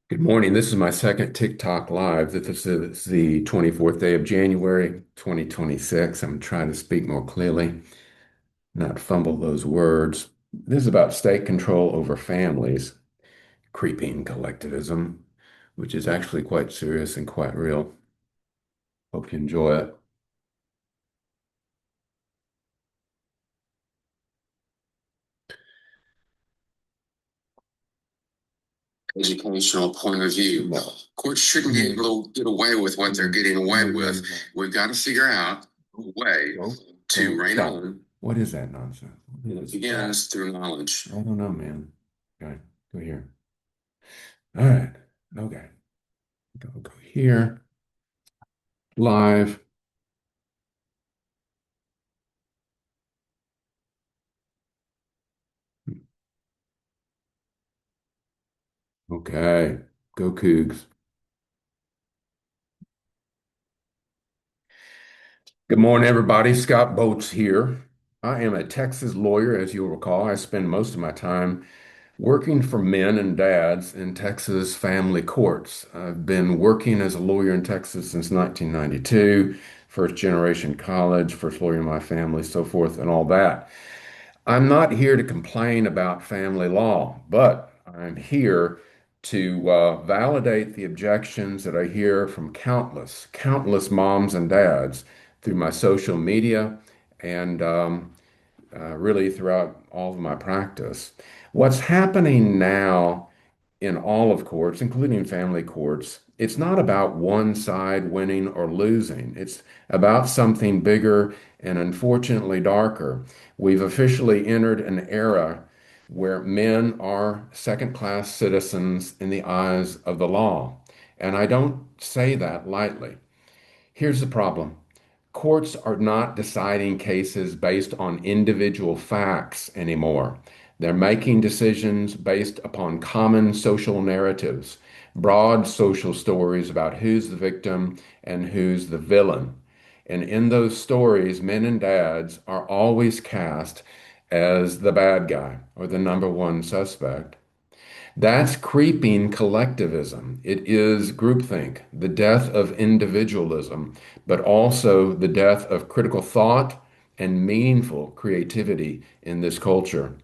Good morning. This is my second TikTok live. This is the 24th day of January, 2026. I'm trying to speak more clearly, not fumble those words. This is about state control over families, creeping collectivism, which is actually quite serious and quite real. Hope you enjoy it. Educational point of view. No. Courts shouldn't be able to get away with what they're getting away with. We've got to figure out a way to rein on. What is that nonsense? It begins through knowledge. I don't know, man. Okay, go here. All right. Okay. Go here. Live. Okay. Go Cougs. Good morning, everybody. Scott Boats here. I am a Texas lawyer, as you'll recall. I spend most of my time working for men and dads in Texas family courts. I've been working as a lawyer in Texas since 1992, first generation college, first lawyer in my family, so forth, and all that. I'm not here to complain about family law, but I'm here to validate the objections that I hear from countless moms and dads through my social media and really throughout all of my practice. What's happening now in all of courts, including family courts, it's not about one side winning or losing. It's about something bigger and unfortunately darker. We've officially entered an era where men are second-class citizens in the eyes of the law. And I don't say that lightly. Here's the problem. Courts are not deciding cases based on individual facts anymore. They're making decisions based upon common social narratives, broad social stories about who's the victim and who's the villain. And in those stories, men and dads are always cast as the bad guy or the number one suspect. That's creeping collectivism. It is groupthink, the death of individualism, but also the death of critical thought and meaningful creativity in this culture.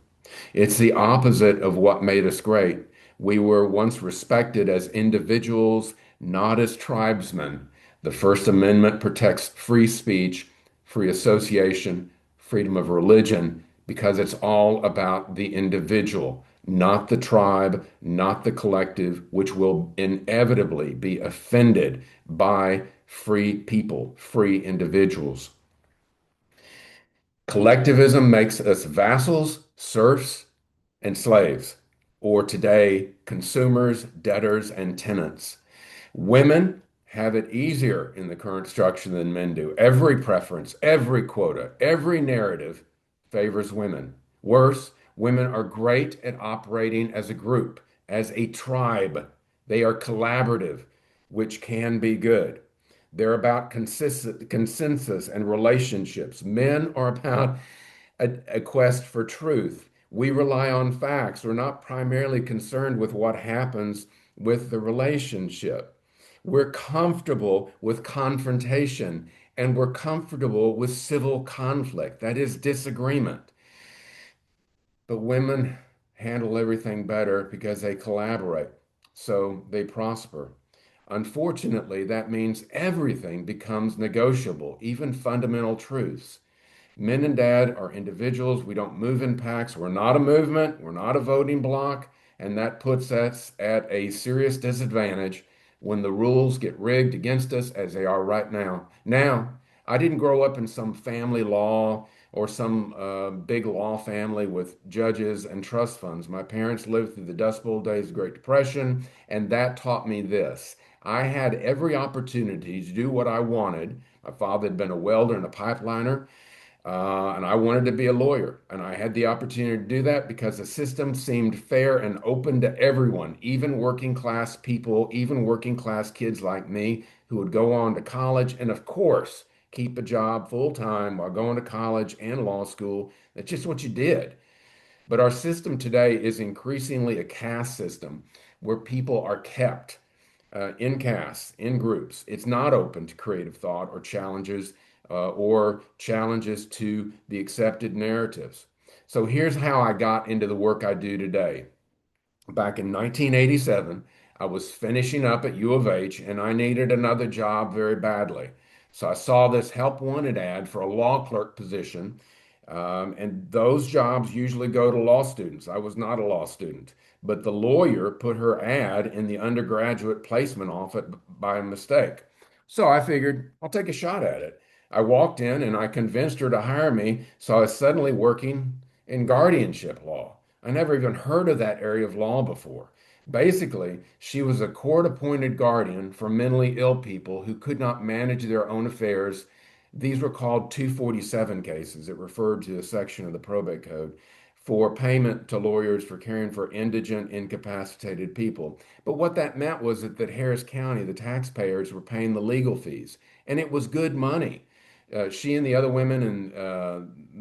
It's the opposite of what made us great. We were once respected as individuals, not as tribesmen. The First Amendment protects free speech, free association, freedom of religion, because it's all about the individual, not the tribe, not the collective, which will inevitably be offended by free people, free individuals. Collectivism makes us vassals, serfs, and slaves, or today, consumers, debtors, and tenants. Women have it easier in the current structure than men do. Every preference, every quota, every narrative favors women. Worse, women are great at operating as a group, as a tribe. They are collaborative, which can be good. They're about consensus and relationships. Men are about a quest for truth. We rely on facts. We're not primarily concerned with what happens with the relationship. We're comfortable with confrontation and we're comfortable with civil conflict. That is disagreement. But women handle everything better because they collaborate, so they prosper. Unfortunately, that means everything becomes negotiable, even fundamental truths. Men and dad are individuals. We don't move in packs. We're not a movement. We're not a voting bloc. And that puts us at a serious disadvantage when the rules get rigged against us as they are right now. Now, I didn't grow up in some family law or some big law family with judges and trust funds. My parents lived through the Dust Bowl days, the Great Depression, and that taught me this. I had every opportunity to do what I wanted. My father had been a welder and a pipeliner. And I wanted to be a lawyer, and I had the opportunity to do that because the system seemed fair and open to everyone, even working class people, even working class kids like me who would go on to college and, of course, keep a job full time while going to college and law school. That's just what you did. But our system today is increasingly a caste system where people are kept in castes, in groups. It's not open to creative thought or challenges to the accepted narratives. So here's how I got into the work I do today. Back in 1987, I was finishing up at U of H and I needed another job very badly. So I saw this help wanted ad for a law clerk position. And those jobs usually go to law students. I was not a law student, but the lawyer put her ad in the undergraduate placement office by mistake. So I figured I'll take a shot at it. I walked in and I convinced her to hire me. So I was suddenly working in guardianship law. I never even heard of that area of law before. Basically, she was a court-appointed guardian for mentally ill people who could not manage their own affairs. These were called 247 cases. It referred to a section of the probate code for payment to lawyers for caring for indigent, incapacitated people. But what that meant was that Harris County, the taxpayers, were paying the legal fees, and it was good money. She and the other women in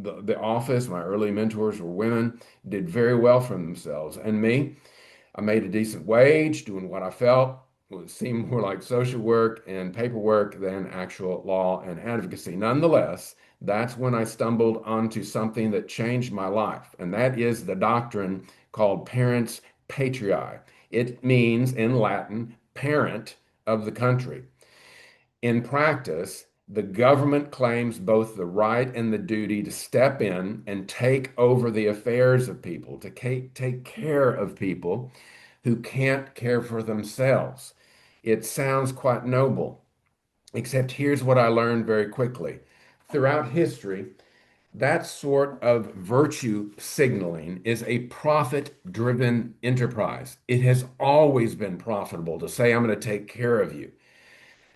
the office, my early mentors were women, did very well for themselves. And me, I made a decent wage doing what I felt seemed more like social work and paperwork than actual law and advocacy. Nonetheless, that's when I stumbled onto something that changed my life, and that is the doctrine called Parens Patriae. It means in Latin, parent of the country. In practice, the government claims both the right and the duty to step in and take over the affairs of people, to take care of people who can't care for themselves. It sounds quite noble, except here's what I learned very quickly. Throughout history, that sort of virtue signaling is a profit-driven enterprise. It has always been profitable to say, I'm going to take care of you.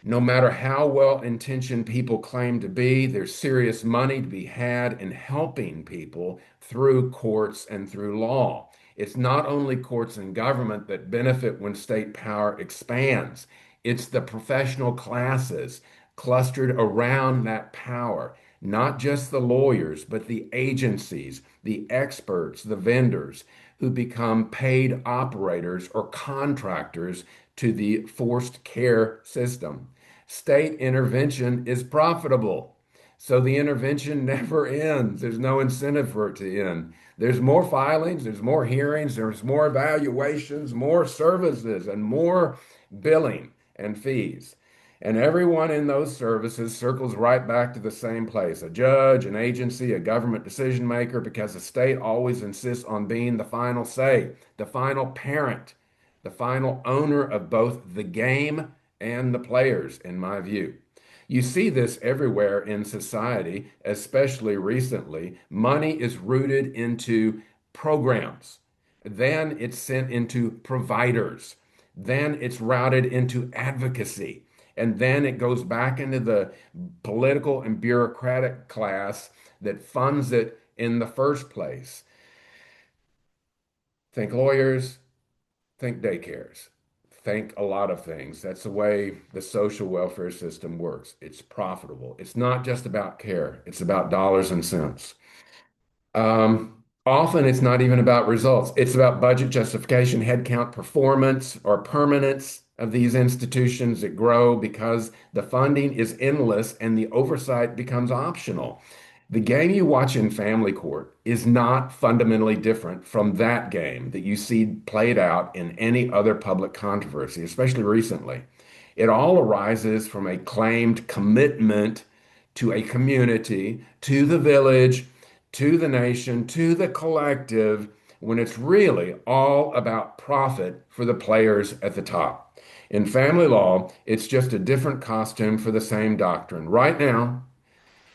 No matter how well-intentioned people claim to be, there's serious money to be had in helping people through courts and through law. It's not only courts and government that benefit when state power expands. It's the professional classes clustered around that power, not just the lawyers, but the agencies, the experts, the vendors who become paid operators or contractors to the forced care system. State intervention is profitable. So the intervention never ends. There's no incentive for it to end. There's more filings, there's more hearings, there's more evaluations, more services, and more billing and fees. And everyone in those services circles right back to the same place, a judge, an agency, a government decision maker, because the state always insists on being the final say, the final parent, the final owner of both the game and the players, in my view. You see this everywhere in society, especially recently. Money is rooted into programs. Then it's sent into providers. Then it's routed into advocacy. And then it goes back into the political and bureaucratic class that funds it in the first place. Think lawyers, think daycares, think a lot of things. That's the way the social welfare system works. It's profitable. It's not just about care, it's about dollars and cents. Often it's not even about results. It's about budget justification, headcount performance, or permanence of these institutions that grow because the funding is endless and the oversight becomes optional. The game you watch in family court is not fundamentally different from that game that you see played out in any other public controversy, especially recently. It all arises from a claimed commitment to a community, to the village, to the nation, to the collective, when it's really all about profit for the players at the top. In family law, it's just a different costume for the same doctrine. Right now,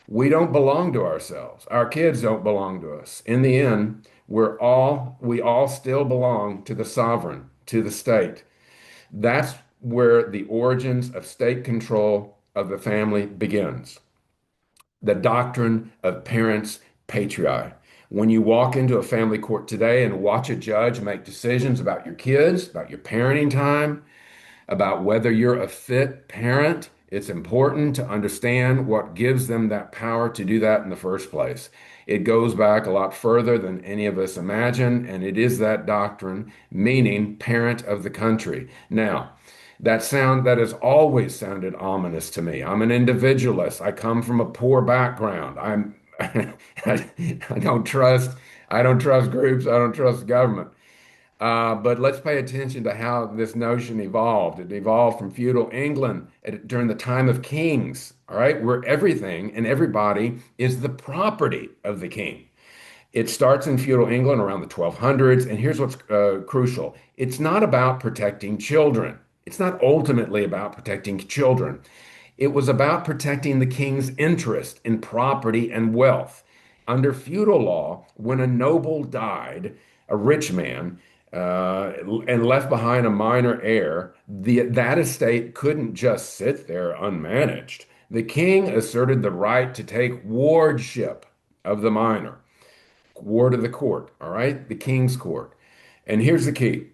we don't belong to ourselves. Our kids don't belong to us. In the end, we all still belong to the sovereign, to the state. That's where the origins of state control of the family begins. The doctrine of parents patriae. When you walk into a family court today and watch a judge make decisions about your kids, about your parenting time, about whether you're a fit parent, it's important to understand what gives them that power to do that in the first place. It goes back a lot further than any of us imagine, and it is that doctrine, meaning parent of the country. Now, that has always sounded ominous to me. I'm an individualist. I come from a poor background. I don't trust I don't trust groups. I don't trust government. But let's pay attention to how this notion evolved. It evolved from feudal England during the time of kings, all right, where everything and everybody is the property of the king. It starts in feudal England around the 1200s, and here's what's crucial. It's not about protecting children. It's not ultimately about protecting children. It was about protecting the king's interest in property and wealth. Under feudal law, when a noble died, a rich man, and left behind a minor heir, that estate couldn't just sit there unmanaged. The king asserted the right to take wardship of the minor, ward of the court, all right, the king's court. And here's the key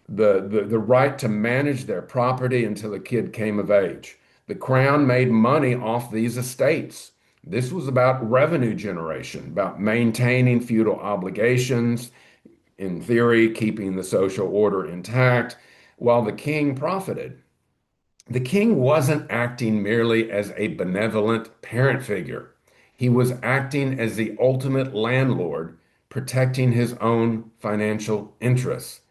the right to manage their property until the kid came of age. The crown made money off these estates. This was about revenue generation, about maintaining feudal obligations, in theory, keeping the social order intact, while the king profited. The king wasn't acting merely as a benevolent parent figure. He was acting as the ultimate landlord, protecting his own financial interests.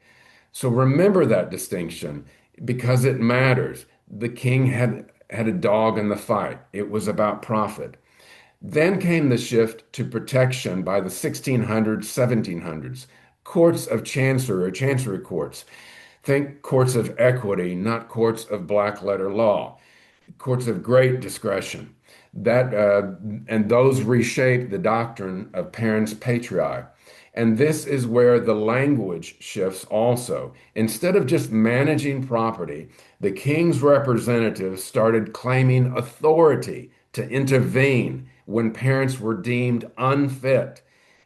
So remember that distinction because it matters. The king had a dog in the fight. It was about profit. Then came the shift to protection by the 1600s, 1700s. Courts of chancery or chancery courts. Think courts of equity, not courts of black letter law. Courts of great discretion. And those reshape the doctrine of parens patriae. And this is where the language shifts also. Instead of just managing property, the king's representatives started claiming authority to intervene when parents were deemed unfit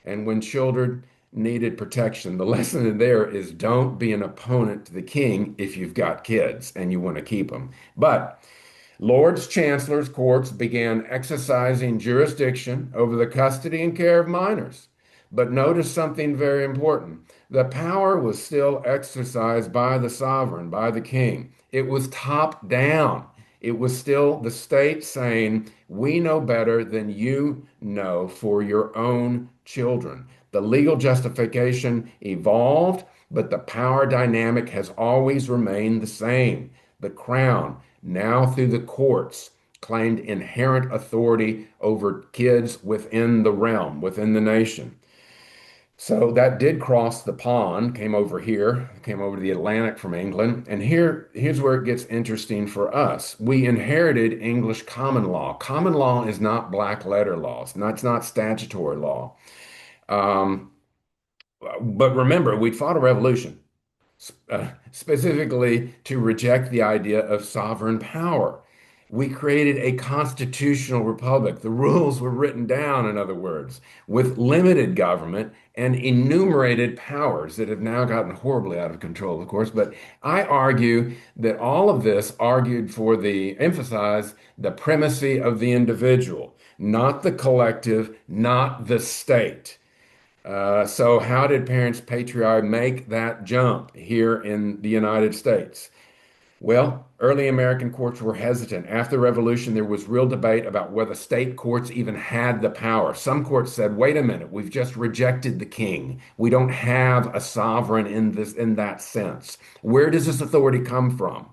and when children needed protection. The lesson there is don't be an opponent to the king if you've got kids and you want to keep them. But Lords Chancellors courts began exercising jurisdiction over the custody and care of minors. But notice something very important. The power was still exercised by the sovereign, by the king. It was top down. It was still the state saying, we know better than you know for your own children. The legal justification evolved, but the power dynamic has always remained the same. The crown, now through the courts, claimed inherent authority over kids within the realm, within the nation. So that did cross the pond, came over here, came over the Atlantic from England. And here's where it gets interesting for us. We inherited English common law. Common law is not black letter law. It's not statutory law. Um, but remember, we fought a revolution, specifically to reject the idea of sovereign power. We created a constitutional republic. The rules were written down, in other words, with limited government and enumerated powers that have now gotten horribly out of control, of course. But I argue that all of this argued for emphasize the primacy of the individual, not the collective, not the state. So how did parents patriarch make that jump here in the United States? Well, early American courts were hesitant. After the Revolution, there was real debate about whether state courts even had the power. Some courts said, wait a minute, we've just rejected the king. We don't have a sovereign in that sense. Where does this authority come from?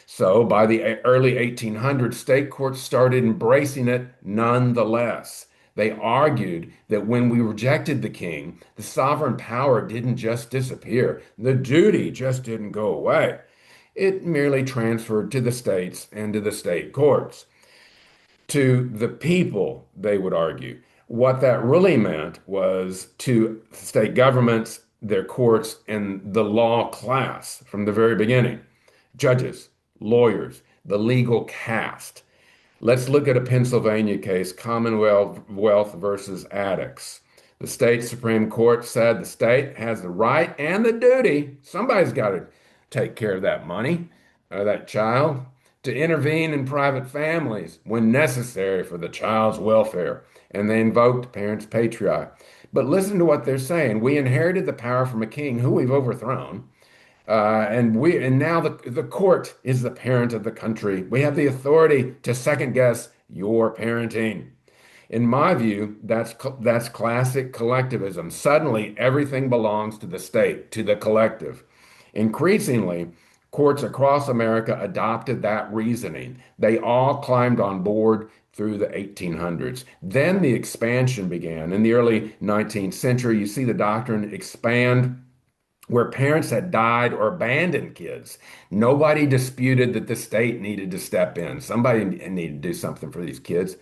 So by the early 1800s, state courts started embracing it nonetheless. They argued that when we rejected the king, the sovereign power didn't just disappear. The duty just didn't go away. It merely transferred to the states and to the state courts. To the people, they would argue. What that really meant was to state governments, their courts, and the law class from the very beginning. Judges, lawyers, the legal caste. Let's look at a Pennsylvania case, Commonwealth versus Addicts. The state Supreme Court said the state has the right and the duty, somebody's got to take care of that money, that child, to intervene in private families when necessary for the child's welfare. and they invoked Parens Patriae. But listen to what they're saying. We inherited the power from a king who we've overthrown. And now the court is the parent of the country. We have the authority to second guess your parenting. In my view, that's classic collectivism. Suddenly, everything belongs to the state, to the collective. Increasingly, courts across America adopted that reasoning. They all climbed on board through the 1800s. Then the expansion began. In the early 19th century, you see the doctrine expand where parents had died or abandoned kids. Nobody disputed that the state needed to step in. Somebody needed to do something for these kids.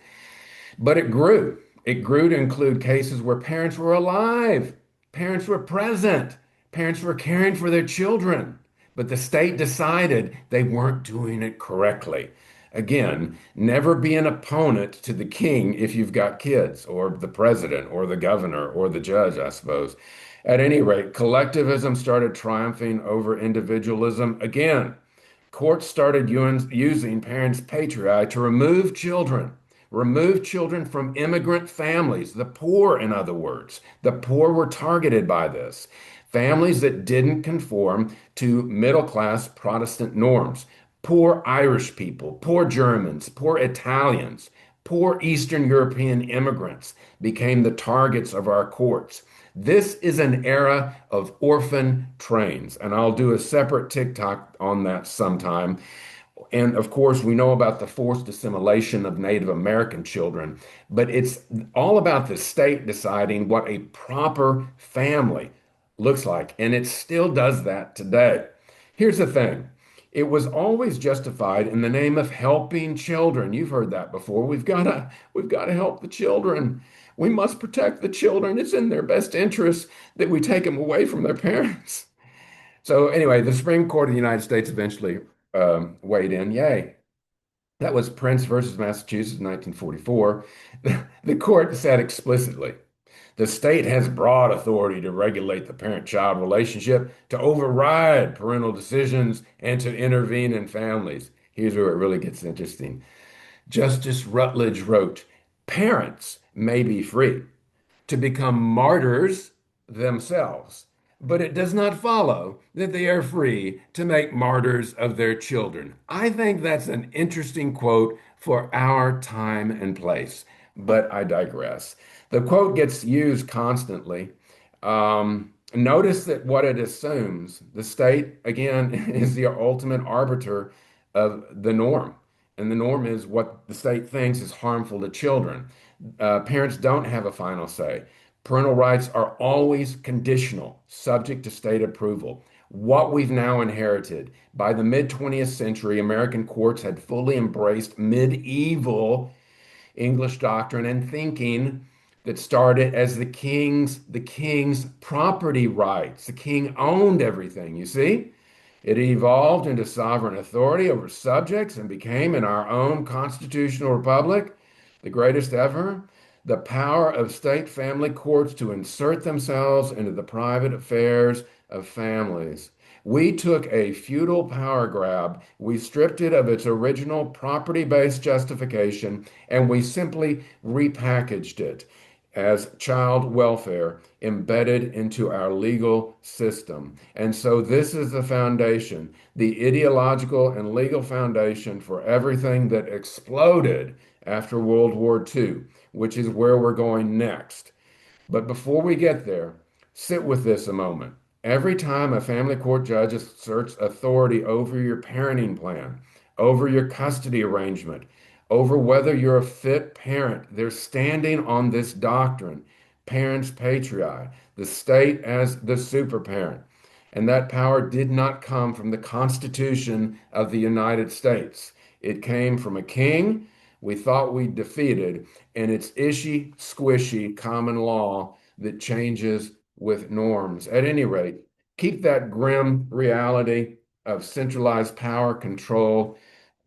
But it grew. It grew to include cases where parents were alive, parents were present, parents were caring for their children, but the state decided they weren't doing it correctly. Again, never be an opponent to the king if you've got kids, or the president, or the governor, or the judge, I suppose. At any rate, collectivism started triumphing over individualism again. Courts started using Parens Patriae to remove children from immigrant families, the poor, in other words. The poor were targeted by this. Families that didn't conform to middle class Protestant norms. Poor Irish people, poor Germans, poor Italians, poor Eastern European immigrants became the targets of our courts. This is an era of orphan trains, and I'll do a separate TikTok on that sometime. And of course, we know about the forced assimilation of Native American children, but it's all about the state deciding what a proper family looks like. And it still does that today. Here's the thing. It was always justified in the name of helping children. You've heard that before. We've got to help the children. We must protect the children. It's in their best interest that we take them away from their parents. So anyway, the Supreme Court of the United States eventually weighed in. Yay. That was Prince versus Massachusetts, 1944. The court said explicitly, the state has broad authority to regulate the parent-child relationship, to override parental decisions, and to intervene in families. Here's where it really gets interesting. Justice Rutledge wrote, parents may be free to become martyrs themselves, but it does not follow that they are free to make martyrs of their children. I think that's an interesting quote for our time and place, but I digress. The quote gets used constantly. Notice that what it assumes, the state, again, is the ultimate arbiter of the norm. And the norm is what the state thinks is harmful to children. Parents don't have a final say. Parental rights are always conditional, subject to state approval. What we've now inherited. By the mid 20th century, American courts had fully embraced medieval English doctrine and thinking that started as the king's property rights. The king owned everything, you see? It evolved into sovereign authority over subjects and became, in our own constitutional republic, the greatest ever, the power of state family courts to insert themselves into the private affairs of families. We took a feudal power grab, we stripped it of its original property-based justification, and we simply repackaged it as child welfare embedded into our legal system. And so this is the foundation, the ideological and legal foundation for everything that exploded after World War II, which is where we're going next. But before we get there, sit with this a moment. Every time a family court judge asserts authority over your parenting plan, over your custody arrangement, over whether you're a fit parent, they're standing on this doctrine, Parens Patriae, the state as the super parent. And that power did not come from the Constitution of the United States. It came from a king we thought we defeated, and it's ishy, squishy common law that changes with norms. At any rate, keep that grim reality of centralized power control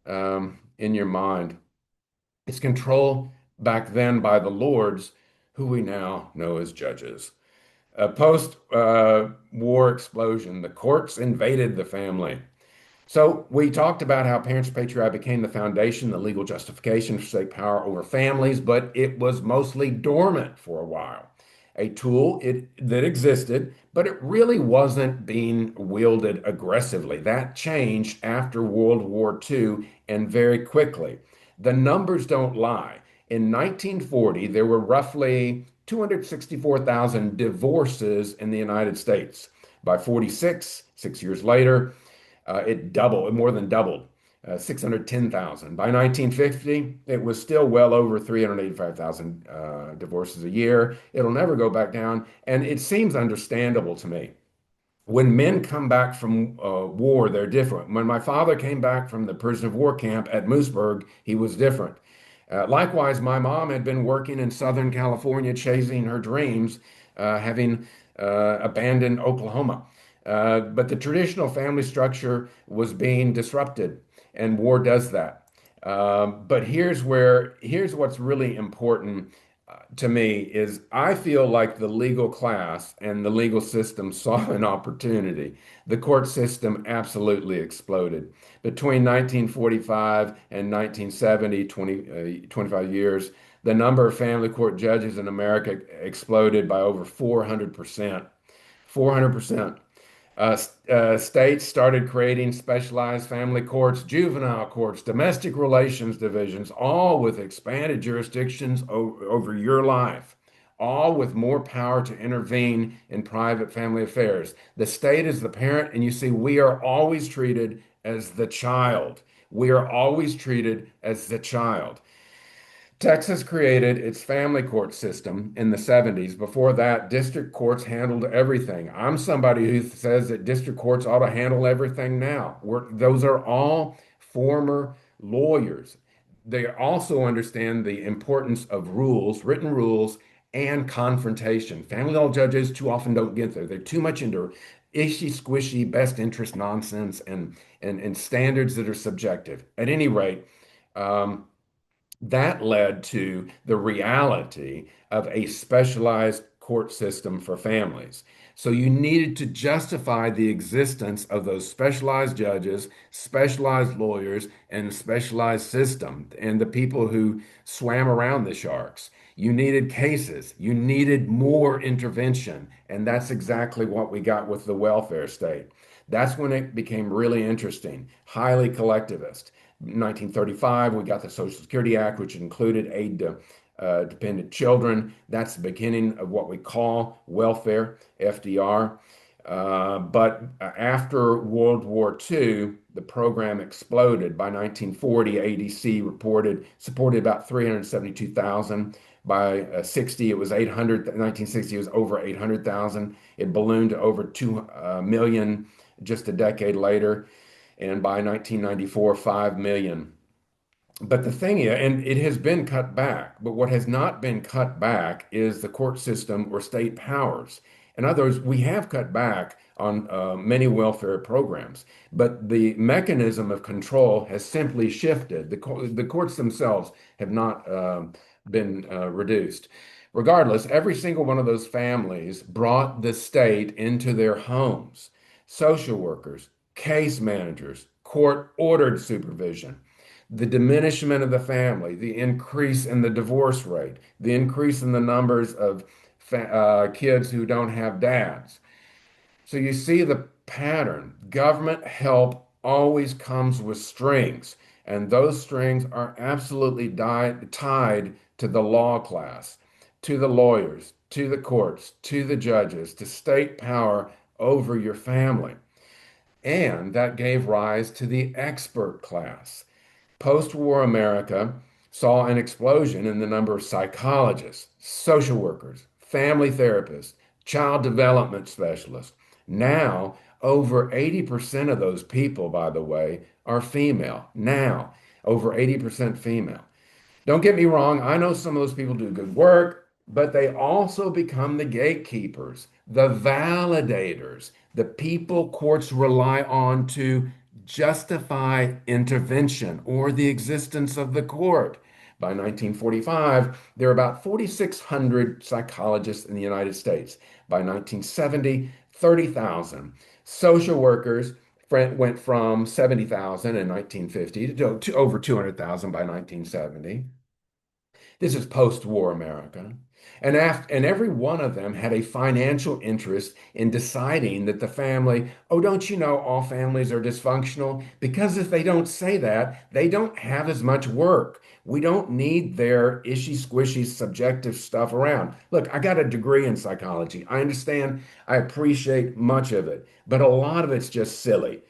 in your mind. It's controlled back then by the lords, who we now know as judges. A post war explosion, the courts invaded the family. So we talked about how Parents Patriae became the foundation, the legal justification for state power over families, but it was mostly dormant for a while. A tool that existed, but it really wasn't being wielded aggressively. That changed after World War II and very quickly. The numbers don't lie. In 1940, there were roughly 264,000 divorces in the United States. By 46, 6 years later, it doubled, more than doubled, 610,000. By 1950, it was still well over 385,000 divorces a year. It'll never go back down. And it seems understandable to me. When men come back from war, they're different. When my father came back from the prisoner of war camp at Moosburg, he was different. Likewise, my mom had been working in Southern California, chasing her dreams, having abandoned Oklahoma. But the traditional family structure was being disrupted, and war does that. But here's what's really important to me is I feel like the legal class and the legal system saw an opportunity. The court system absolutely exploded. Between 1945 and 1970, 25 years, the number of family court judges in America exploded by over 400%. 400%. States started creating specialized family courts, juvenile courts, domestic relations divisions, all with expanded jurisdictions over your life, all with more power to intervene in private family affairs. The state is the parent, and you see, we are always treated as the child. We are always treated as the child. Texas created its family court system in the 70s. Before that, district courts handled everything. I'm somebody who says that district courts ought to handle everything now. Those are all former lawyers. They also understand the importance of rules, written rules, and confrontation. Family law judges too often don't get there. They're too much into ishy squishy best interest nonsense and standards that are subjective. At any rate, um, that led to the reality of a specialized court system for families. So you needed to justify the existence of those specialized judges, specialized lawyers, and specialized system, and the people who swam around the sharks. You needed cases. You needed more intervention. And that's exactly what we got with the welfare state. That's when it became really interesting, highly collectivist. 1935, we got the Social Security Act, which included aid to dependent children. That's the beginning of what we call welfare, FDR. But after World War II, the program exploded. By 1940, ADC supported about 372,000. By 60, it was 800. 1960, it was over 800,000. It ballooned to over 2 million just a decade later, and by 1994, 5 million. But the thing is, and it has been cut back, but what has not been cut back is the court system or state powers. In other words, we have cut back on many welfare programs, but the mechanism of control has simply shifted. The courts themselves have not been reduced. Regardless, every single one of those families brought the state into their homes. Social workers, case managers, court-ordered supervision, the diminishment of the family, the increase in the divorce rate, the increase in the numbers of kids who don't have dads. So you see the pattern. Government help always comes with strings, and those strings are absolutely tied to the law class, to the lawyers, to the courts, to the judges, to state power over your family. And that gave rise to the expert class. Post-war America saw an explosion in the number of psychologists, social workers, family therapists, child development specialists. Now, over 80% of those people, by the way, are female. Now, over 80% female. Don't get me wrong, I know some of those people do good work, but they also become the gatekeepers, the validators, the people courts rely on to justify intervention or the existence of the court. By 1945, there were about 4,600 psychologists in the United States. By 1970, 30,000. Social workers, Went from 70,000 in 1950 to over 200,000 by 1970. This is post-war America. And every one of them had a financial interest in deciding that the family, oh, don't you know all families are dysfunctional? Because if they don't say that, they don't have as much work. We don't need their ishy squishy subjective stuff around. Look, I got a degree in psychology. I understand, I appreciate much of it, but a lot of it's just silly.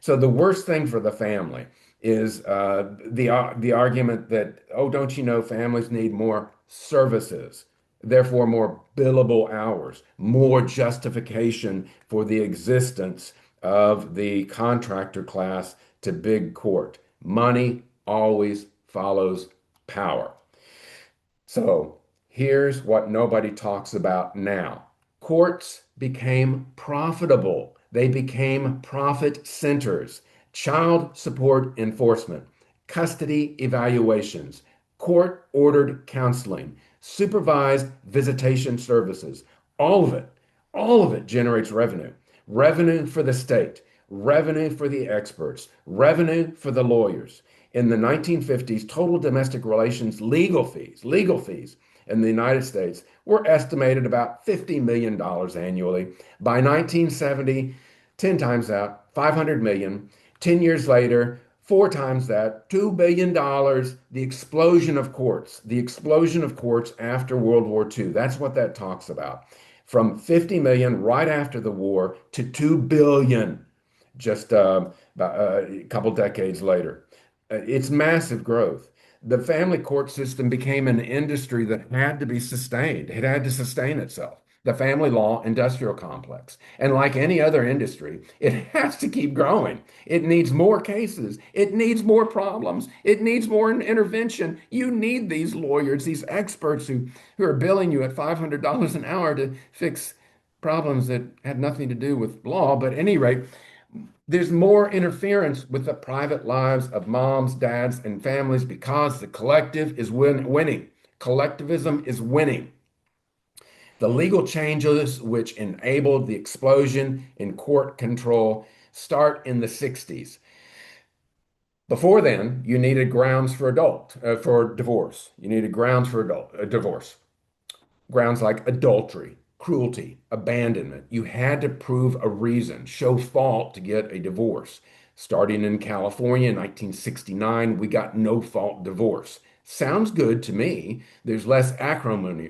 So the worst thing for the family is the argument that, oh, don't you know families need more services, therefore more billable hours, more justification for the existence of the contractor class to big court. Money always follows power. So here's what nobody talks about now. Courts became profitable. They became profit centers. Child support enforcement, custody evaluations, court ordered counseling, supervised visitation services, all of it, all of it generates revenue. Revenue for the state, revenue for the experts, revenue for the lawyers. In the 1950s, total domestic relations legal fees in the United States were estimated about $50 million annually. By 1970, 10 times that, 500 million. 10 years later, four times that, $2 billion. The explosion of courts after World War II. That's what that talks about. From 50 million right after the war to 2 billion just about a couple decades later. It's massive growth. The family court system became an industry that had to be sustained. It had to sustain itself. The family law industrial complex. And like any other industry, it has to keep growing. It needs more cases. It needs more problems. It needs more intervention. You need these lawyers, these experts who are billing you at $500 an hour to fix problems that had nothing to do with law. But at any rate, there's more interference with the private lives of moms, dads, and families because the collective is winning. Collectivism is winning. The legal changes which enabled the explosion in court control start in the 60s. Before then, you needed grounds for divorce. You needed grounds for divorce. Grounds like adultery, cruelty, abandonment. You had to prove a reason, show fault to get a divorce. Starting in California in 1969, we got no fault divorce. Sounds good to me. There's less acrimony,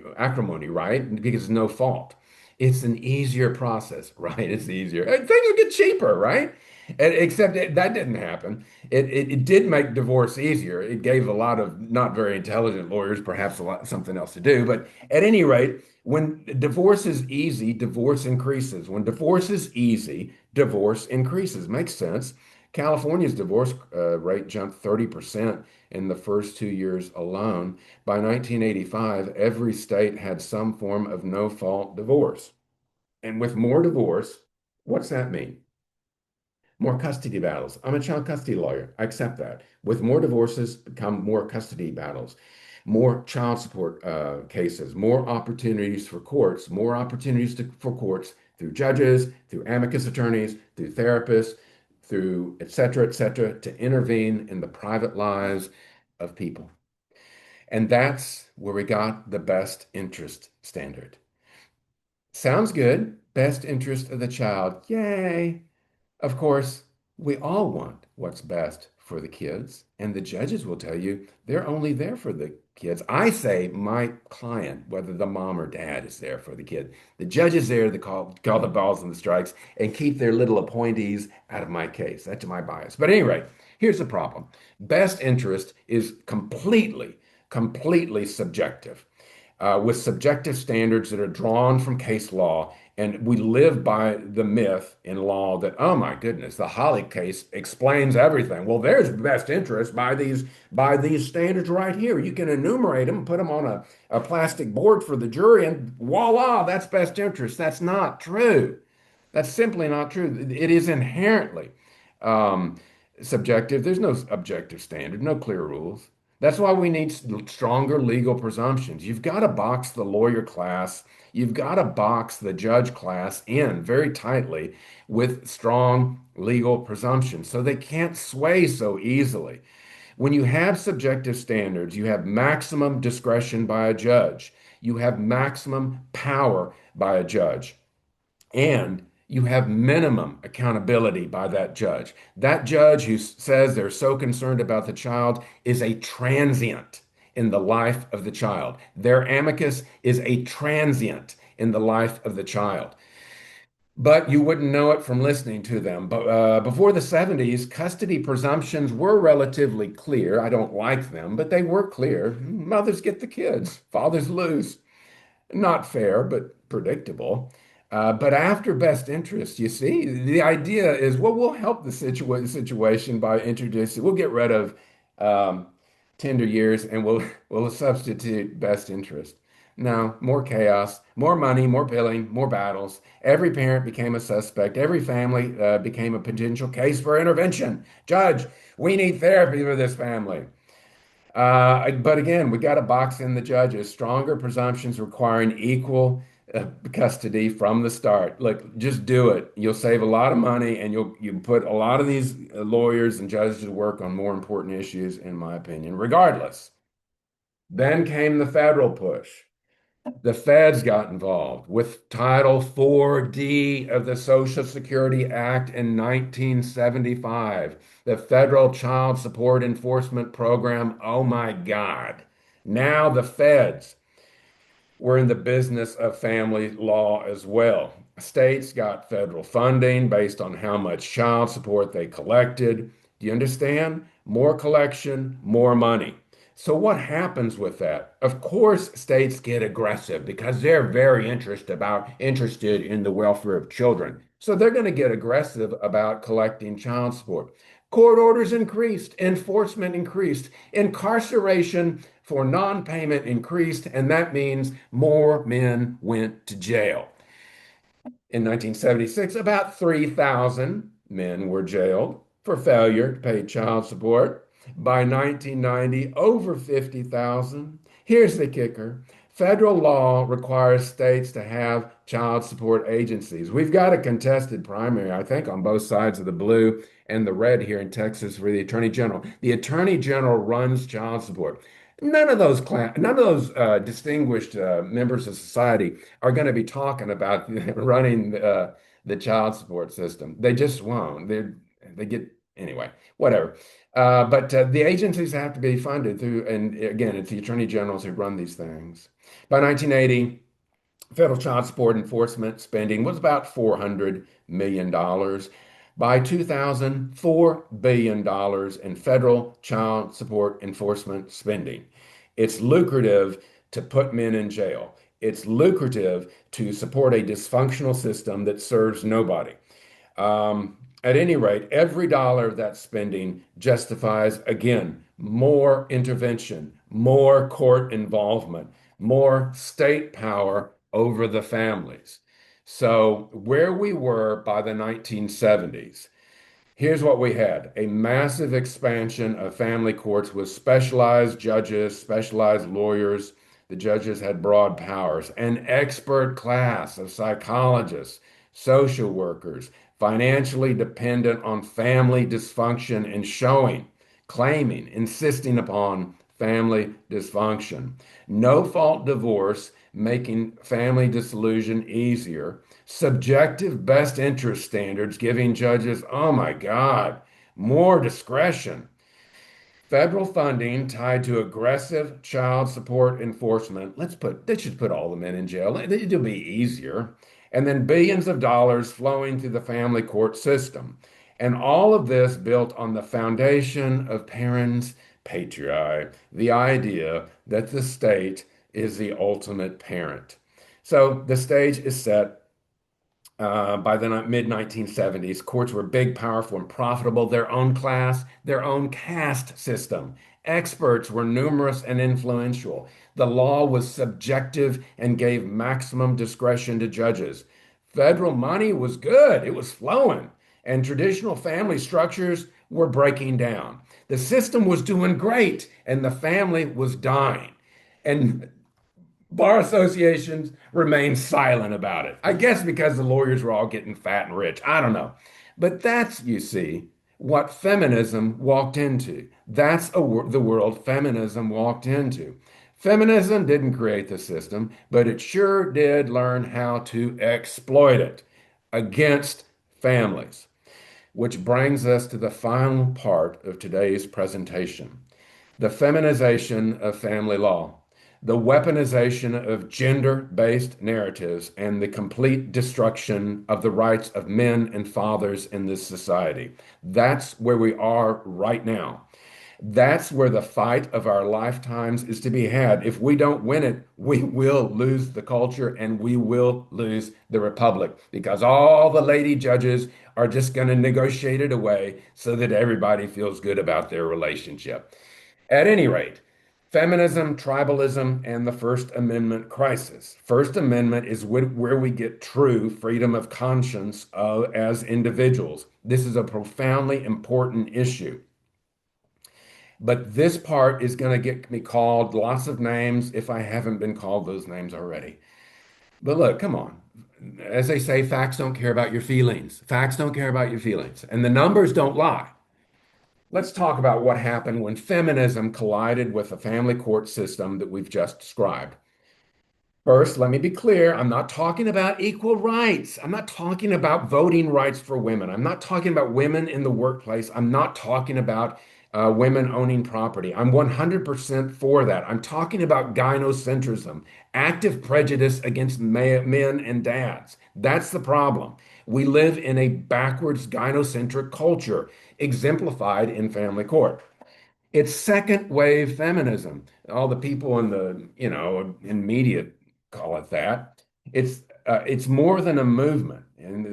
right? Because no fault. It's an easier process, right? It's easier. And things will get cheaper, right? Except that didn't happen. It did make divorce easier. It gave a lot of not very intelligent lawyers perhaps something else to do. But at any rate, when divorce is easy, divorce increases. When divorce is easy, divorce increases. Makes sense. California's divorce rate jumped 30% in the first 2 years alone. By 1985, every state had some form of no-fault divorce. And with more divorce, what's that mean? More custody battles. I'm a child custody lawyer. I accept that. With more divorces come more custody battles, more child support cases, more opportunities for courts, more opportunities for courts through judges, through amicus attorneys, through therapists, through et cetera, to intervene in the private lives of people. And that's where we got the best interest standard. Sounds good. Best interest of the child. Yay. Of course, we all want what's best for the kids, and the judges will tell you they're only there for the kids. I say my client, whether the mom or dad is there for the kid. The judge is there to call the balls and the strikes and keep their little appointees out of my case. That's my bias. But anyway, here's the problem. Best interest is completely subjective, with subjective standards that are drawn from case law. And we live by the myth in law that, oh my goodness, the Holly case explains everything. Well, there's best interest by these standards right here. You can enumerate them, put them on a plastic board for the jury, and voila, that's best interest. That's not true. That's simply not true. It is inherently um, subjective. There's no objective standard, no clear rules. That's why we need stronger legal presumptions. You've got to box the lawyer class, you've got to box the judge class in very tightly with strong legal presumptions so they can't sway so easily. When you have subjective standards, you have maximum discretion by a judge, you have maximum power by a judge, and you have minimum accountability by that judge. That judge who says they're so concerned about the child is a transient in the life of the child. Their amicus is a transient in the life of the child. But you wouldn't know it from listening to them. But before the 70s, custody presumptions were relatively clear. I don't like them, but they were clear. Mothers get the kids, fathers lose. Not fair, but predictable. But after best interest, you see, the idea is, well, we'll help the situation by introducing, we'll get rid of um, tender years and we'll substitute best interest. No, more chaos, more money, more billing, more battles. Every parent became a suspect. Every family became a potential case for intervention. Judge, we need therapy for this family. But again, we got to box in the judges. Stronger presumptions requiring equal custody from the start. Look, just do it. You'll save a lot of money, and you put a lot of these lawyers and judges to work on more important issues, in my opinion. Regardless, then came the federal push. The feds got involved with Title 4D of the Social Security Act in 1975, the Federal Child Support Enforcement Program. Oh my God. Now the feds were in the business of family law as well. States got federal funding based on how much child support they collected. Do you understand? More collection, more money. So what happens with that? Of course, states get aggressive because they're very interested in the welfare of children. So they're going to get aggressive about collecting child support. Court orders increased, enforcement increased, incarceration for non-payment increased, and that means more men went to jail. In 1976, about 3,000 men were jailed for failure to pay child support. By 1990, over 50,000. Here's the kicker. Federal law requires states to have child support agencies. We've got a contested primary, I think, on both sides of the blue and the red here in Texas for the Attorney General. The Attorney General runs child support. None of those distinguished members of society are going to be talking about running the child support system. They just won't. They get anyway, whatever. But the agencies have to be funded through, and again, it's the attorney generals who run these things. By 1980, federal child support enforcement spending was about $400 million. By 2000, $4 billion in federal child support enforcement spending. It's lucrative to put men in jail. It's lucrative to support a dysfunctional system that serves nobody. At any rate, every dollar of that spending justifies, again, more intervention, more court involvement, more state power over the families. So, where we were by the 1970s, here's what we had: a massive expansion of family courts with specialized judges, specialized lawyers. The judges had broad powers, an expert class of psychologists, social workers, financially dependent on family dysfunction and claiming, insisting upon family dysfunction. No fault divorce, making family dissolution easier. Subjective best interest standards, giving judges, oh my God, more discretion. Federal funding tied to aggressive child support enforcement. They should put all the men in jail. It'll be easier. And then billions of dollars flowing through the family court system. And all of this built on the foundation of Parens Patriae, the idea that the state is the ultimate parent. So the stage is set by the mid 1970s. Courts were big, powerful, and profitable, their own class, their own caste system. Experts were numerous and influential. The law was subjective and gave maximum discretion to judges. Federal money was good, it was flowing, and traditional family structures were breaking down. The system was doing great and the family was dying. And bar associations remain silent about it. I guess because the lawyers were all getting fat and rich. I don't know. But that's, you see, what feminism walked into. That's the world feminism walked into. Feminism didn't create the system, but it sure did learn how to exploit it against families. Which brings us to the final part of today's presentation, the feminization of family law, the weaponization of gender-based narratives, and the complete destruction of the rights of men and fathers in this society. That's where we are right now. That's where the fight of our lifetimes is to be had. If we don't win it, we will lose the culture and we will lose the republic because all the lady judges are just going to negotiate it away so that everybody feels good about their relationship. At any rate, feminism, tribalism, and the First Amendment crisis. First Amendment is where we get true freedom of conscience as individuals. This is a profoundly important issue. But this part is going to get me called lots of names if I haven't been called those names already. But look, come on. As they say, facts don't care about your feelings. Facts don't care about your feelings. And the numbers don't lie. Let's talk about what happened when feminism collided with the family court system that we've just described. First, let me be clear. I'm not talking about equal rights. I'm not talking about voting rights for women. I'm not talking about women in the workplace. I'm not talking about women owning property. I'm 100% for that. I'm talking about gynocentrism, active prejudice against men and dads. That's the problem. We live in a backwards gynocentric culture, exemplified in family court. It's second wave feminism. All the people in in media call it that. It's more than a movement, and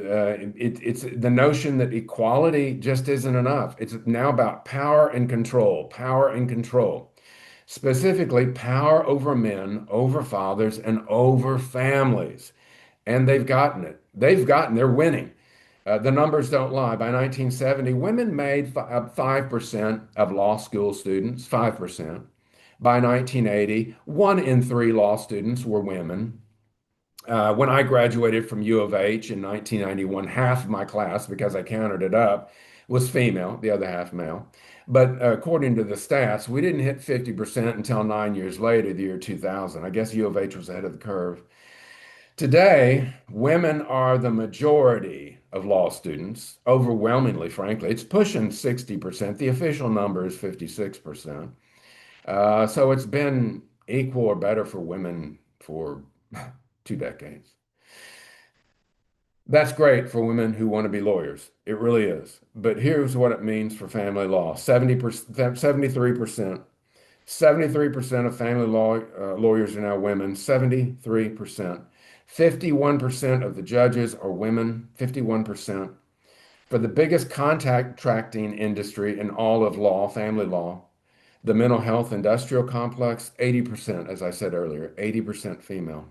it's the notion that equality just isn't enough. It's now about power and control, specifically power over men, over fathers, and over families. And they've gotten it. They're winning. The numbers don't lie. By 1970, women made 5% of law school students, 5%. By 1980, 1 in 3 law students were women. When I graduated from U of H in 1991, half of my class, because I counted it up, was female, the other half male. But according to the stats, we didn't hit 50% until 9 years later, the year 2000. I guess U of H was ahead of the curve. Today, women are the majority of law students, overwhelmingly, frankly. It's pushing 60%. The official number is 56%. So it's been equal or better for women for 2 decades. That's great for women who want to be lawyers. It really is. But here's what it means for family law. 70%, 73%. 73% of family law lawyers are now women, 73%. 51% of the judges are women, 51%. For the biggest contracting industry in all of law, family law, the mental health industrial complex, 80%, as I said earlier, 80% female.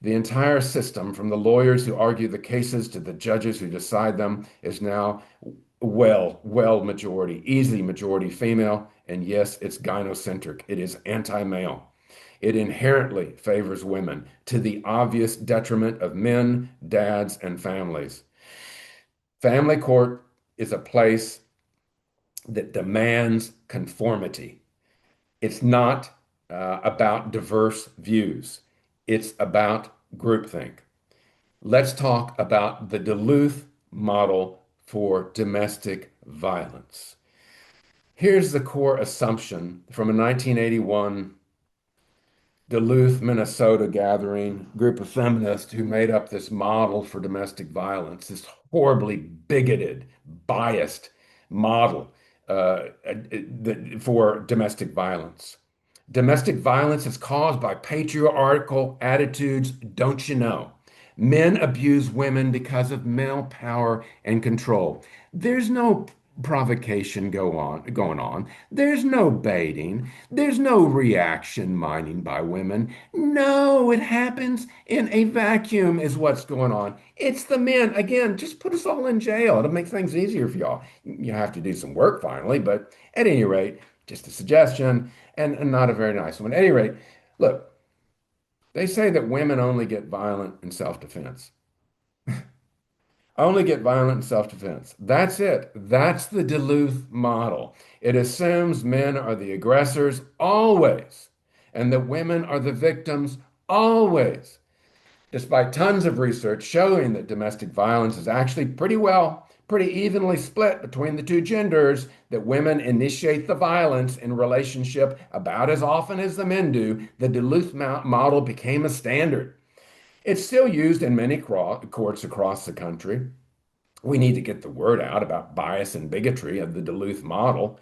The entire system, from the lawyers who argue the cases to the judges who decide them, is now well majority, easily majority female. And yes, it's gynocentric. It is anti-male. It inherently favors women to the obvious detriment of men, dads, and families. Family court is a place that demands conformity. It's not about diverse views. It's about groupthink. Let's talk about the Duluth model for domestic violence. Here's the core assumption from a 1981 Duluth, Minnesota gathering group of feminists who made up this model for domestic violence, this horribly bigoted, biased model for domestic violence. Domestic violence is caused by patriarchal attitudes, don't you know? Men abuse women because of male power and control. There's no provocation going on. There's no baiting. There's no reaction mining by women. No, it happens in a vacuum is what's going on. It's the men. Again, just put us all in jail. It'll make things easier for y'all. You have to do some work finally, but at any rate, just a suggestion and not a very nice one. At any rate, look, they say that women only get violent in self-defense. Only get violent in self-defense. That's it. That's the Duluth model. It assumes men are the aggressors always, and that women are the victims always, despite tons of research showing that domestic violence is actually pretty evenly split between the two genders, that women initiate the violence in relationship about as often as the men do. The Duluth model became a standard. It's still used in many courts across the country. We need to get the word out about bias and bigotry of the Duluth model.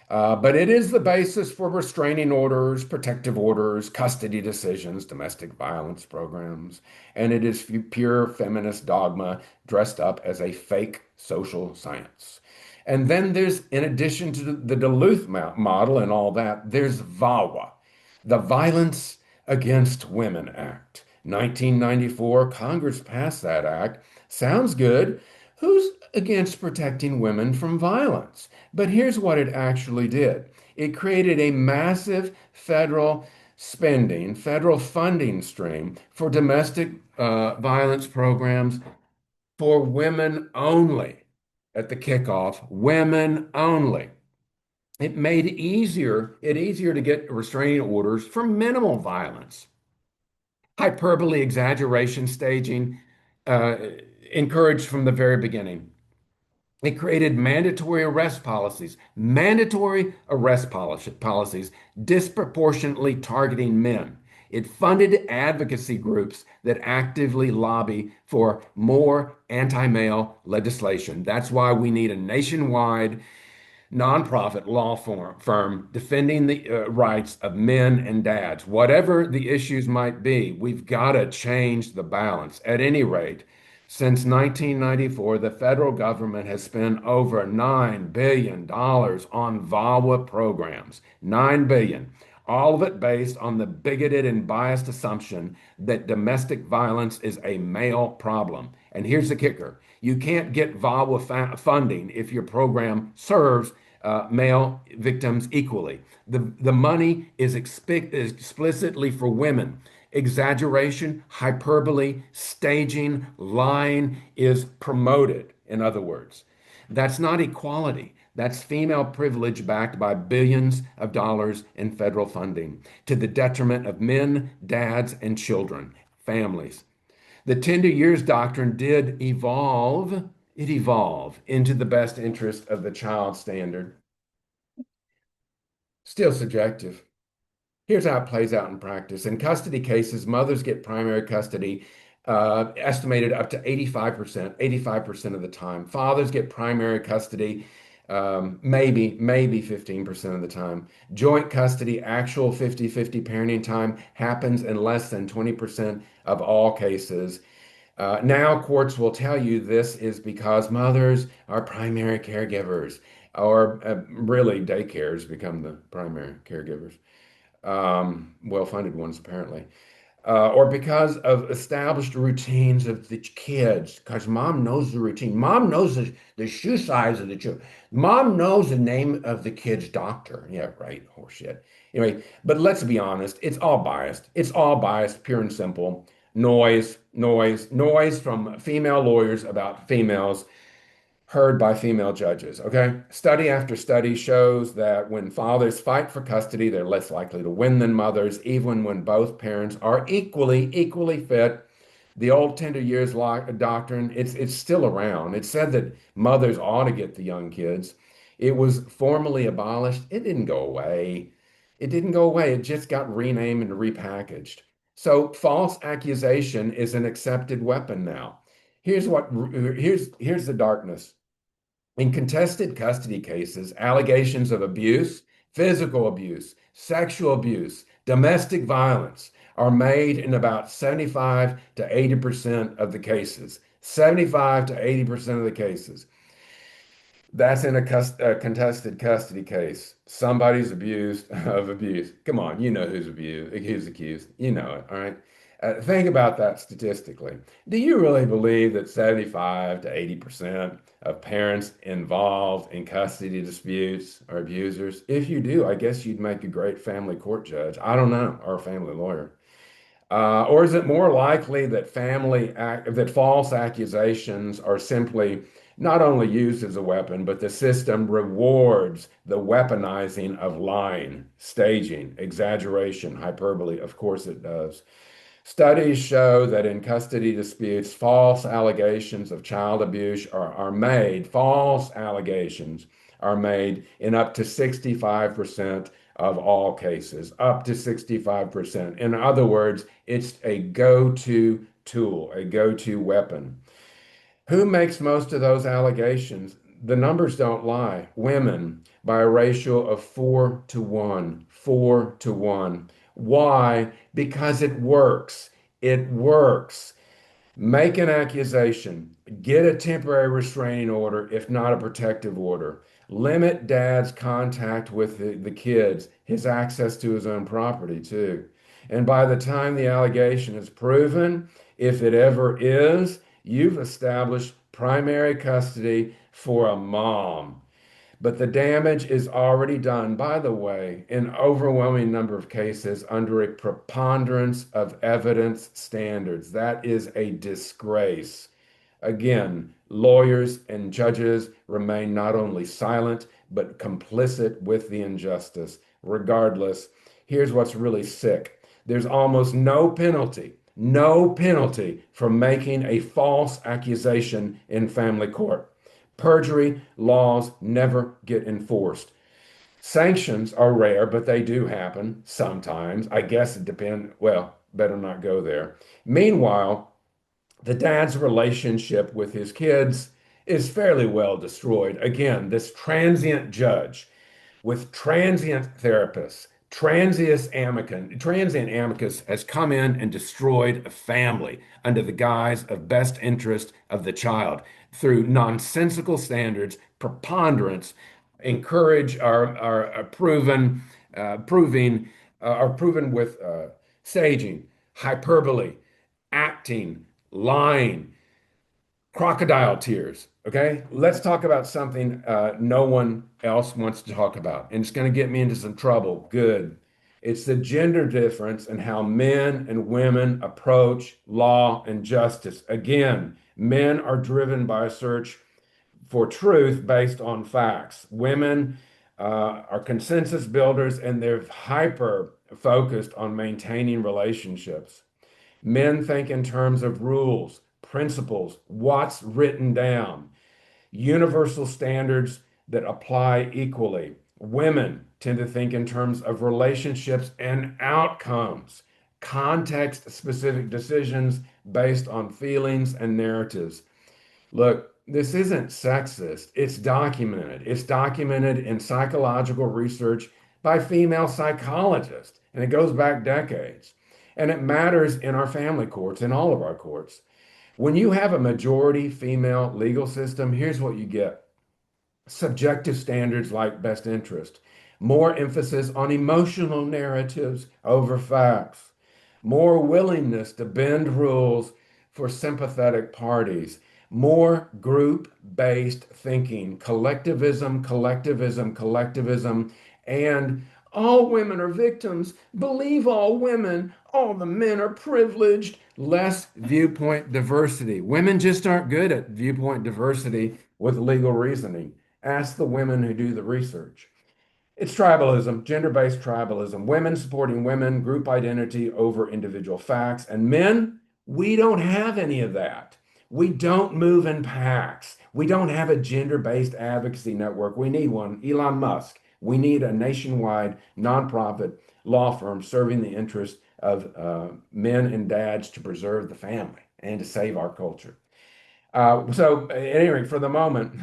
But it is the basis for restraining orders, protective orders, custody decisions, domestic violence programs, and it is pure feminist dogma dressed up as a fake social science. And then there's, in addition to the Duluth model and all that, there's VAWA, the Violence Against Women Act. 1994, Congress passed that act. Sounds good. Who's against protecting women from violence? But here's what it actually did. It created a massive federal funding stream for domestic violence programs for women only. At the kickoff, women only. It made it easier to get restraining orders for minimal violence. Hyperbole, exaggeration, staging, uh, encouraged from the very beginning. It created mandatory arrest policies disproportionately targeting men. It funded advocacy groups that actively lobby for more anti-male legislation. That's why we need a nationwide nonprofit law firm defending the rights of men and dads. Whatever the issues might be, we've got to change the balance. At any rate, since 1994, the federal government has spent over $9 billion on VAWA programs. $9 billion. All of it based on the bigoted and biased assumption that domestic violence is a male problem. And here's the kicker. You can't get VAWA funding if your program serves male victims equally. The money is explicitly for women. Exaggeration, hyperbole, staging, lying is promoted, in other words. That's not equality. That's female privilege backed by billions of dollars in federal funding to the detriment of men, dads, and children, families. The tender years doctrine did evolve. It evolved into the best interest of the child standard. Still subjective. Here's how it plays out in practice. In custody cases, mothers get primary custody, estimated up to 85% of the time. Fathers get primary custody, maybe 15% of the time. Joint custody, actual 50-50 parenting time happens in less than 20% of all cases. Now, courts will tell you this is because mothers are primary caregivers, or really daycares become the primary caregivers, well-funded ones apparently, or because of established routines of the kids, because mom knows the routine. Mom knows the shoe size of the child. Mom knows the name of the kid's doctor. Yeah, right. Horseshit. Anyway, but let's be honest. It's all biased. It's all biased, pure and simple. Noise from female lawyers about females heard by female judges. Okay. Study after study shows that when fathers fight for custody, they're less likely to win than mothers, even when both parents are equally fit. The old tender years doctrine, it's still around. It said that mothers ought to get the young kids. It was formally abolished. It didn't go away. It didn't go away. It just got renamed and repackaged. So false accusation is an accepted weapon now. Here's the darkness. In contested custody cases, allegations of abuse, physical abuse, sexual abuse, domestic violence are made in about 75 to 80% of the cases. 75 to 80% of the cases. That's in a contested custody case. Somebody's abused of abuse. Come on, you know who's accused. You know it, all right? Think about that statistically. Do you really believe that 75 to 80% of parents involved in custody disputes are abusers? If you do, I guess you'd make a great family court judge. I don't know, or a family lawyer. Or is it more likely that that false accusations are simply not only used as a weapon, but the system rewards the weaponizing of lying, staging, exaggeration, hyperbole? Of course it does. Studies show that in custody disputes, false allegations of child abuse false allegations are made in up to 65% of all cases, up to 65%. In other words, it's a go-to tool, a go-to weapon. Who makes most of those allegations? The numbers don't lie. Women by a ratio of 4 to 1, 4 to 1. Why? Because it works. It works. Make an accusation. Get a temporary restraining order, if not a protective order. Limit dad's contact with the kids, his access to his own property, too. And by the time the allegation is proven, if it ever is, you've established primary custody for a mom. But the damage is already done, by the way, in overwhelming number of cases under a preponderance of evidence standards. That is a disgrace. Again, lawyers and judges remain not only silent, but complicit with the injustice. Regardless, here's what's really sick. There's almost no penalty for making a false accusation in family court. Perjury laws never get enforced. Sanctions are rare, but they do happen sometimes. I guess it depends. Well, better not go there. Meanwhile, the dad's relationship with his kids is fairly well destroyed. Again, this transient judge with transient therapists, transient amicus has come in and destroyed a family under the guise of best interest of the child through nonsensical standards, preponderance, encourage are proven, proving are proven with staging, hyperbole, acting, lying, crocodile tears. Okay, let's talk about something no one else wants to talk about, and it's going to get me into some trouble. Good. It's the gender difference in how men and women approach law and justice. Again, men are driven by a search for truth based on facts. Women are consensus builders and they're hyper focused on maintaining relationships. Men think in terms of rules, principles, what's written down, universal standards that apply equally. Women tend to think in terms of relationships and outcomes, context specific decisions based on feelings and narratives. Look, this isn't sexist. It's documented. It's documented in psychological research by female psychologists, and it goes back decades. And it matters in our family courts, in all of our courts. When you have a majority female legal system, here's what you get: subjective standards like best interest, more emphasis on emotional narratives over facts, more willingness to bend rules for sympathetic parties, more group-based thinking, collectivism, and all women are victims, believe all women, all the men are privileged, less viewpoint diversity. Women just aren't good at viewpoint diversity with legal reasoning. Ask the women who do the research. It's tribalism, gender-based tribalism, women supporting women, group identity over individual facts. And men, we don't have any of that. We don't move in packs. We don't have a gender-based advocacy network. We need one. Elon Musk. We need a nationwide nonprofit law firm serving the interest of men and dads to preserve the family and to save our culture. So, at any rate, for the moment,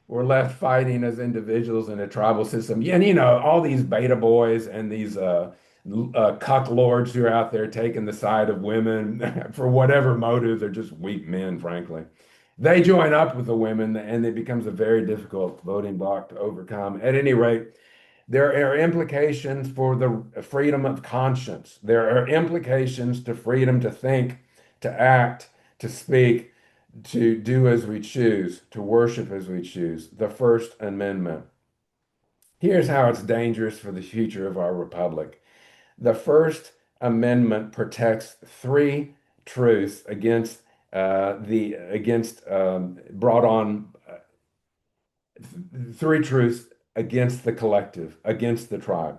we're left fighting as individuals in a tribal system. Yeah, and all these beta boys and these cuck lords who are out there taking the side of women for whatever motive, they're just weak men, frankly. they join up with the women, and it becomes a very difficult voting bloc to overcome. At any rate, there are implications for the freedom of conscience. There are implications to freedom to think, to act, to speak, to do as we choose, to worship as we choose. The First Amendment. Here's how it's dangerous for the future of our republic. The First Amendment protects three truths against the against brought on three truths against the collective, against the tribe.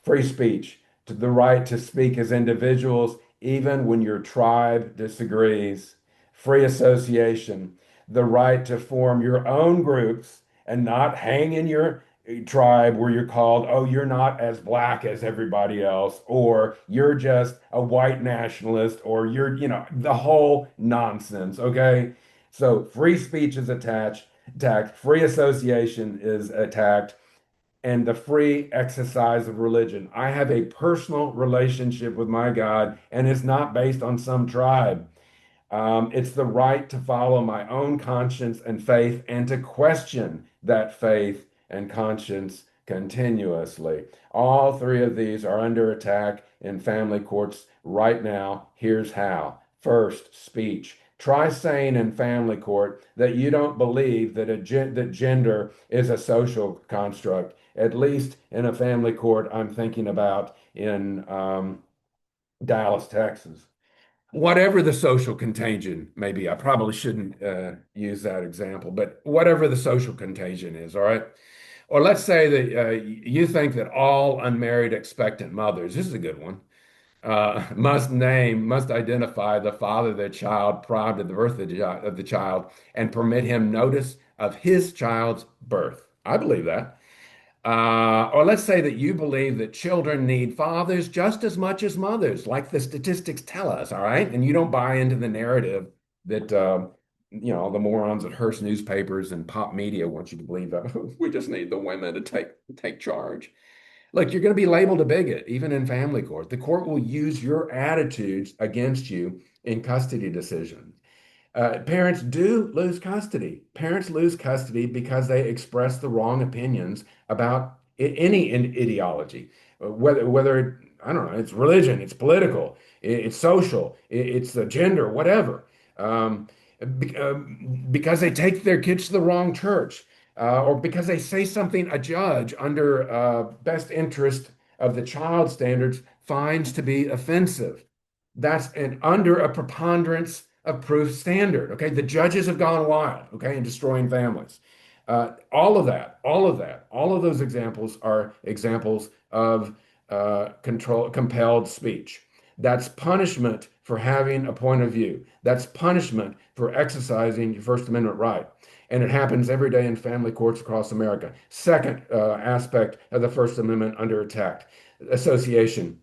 Free speech, to the right to speak as individuals, even when your tribe disagrees. Free association, the right to form your own groups and not hang in your tribe where you're called, oh, you're not as black as everybody else, or you're just a white nationalist, or you're, the whole nonsense. Okay. So free speech is attacked, free association is attacked, and the free exercise of religion. I have a personal relationship with my God, and it's not based on some tribe. It's the right to follow my own conscience and faith and to question that faith and conscience continuously. All three of these are under attack in family courts right now. Here's how. First, speech. Try saying in family court that you don't believe that gender is a social construct, at least in a family court I'm thinking about in Dallas, Texas. Whatever the social contagion may be, I probably shouldn't use that example, but whatever the social contagion is, all right? Or let's say that you think that all unmarried expectant mothers, this is a good one, must identify the father of their child prior to the birth of the child and permit him notice of his child's birth. I believe that. Or let's say that you believe that children need fathers just as much as mothers, like the statistics tell us, all right? And you don't buy into the narrative that, the morons at Hearst newspapers and pop media want you to believe that we just need the women to take charge. Look, you're going to be labeled a bigot, even in family court. The court will use your attitudes against you in custody decisions. Parents do lose custody. Parents lose custody because they express the wrong opinions about any ideology, whether I don't know, it's religion, it's political, it's social, it's gender, whatever. Um, because they take their kids to the wrong church, or because they say something a judge under best interest of the child standards finds to be offensive. That's an under a preponderance of proof standard. Okay, the judges have gone wild. Okay, in destroying families. All of those examples are examples of compelled speech. That's punishment for having a point of view. That's punishment for exercising your First Amendment right. And it happens every day in family courts across America. Second aspect of the First Amendment under attack, association.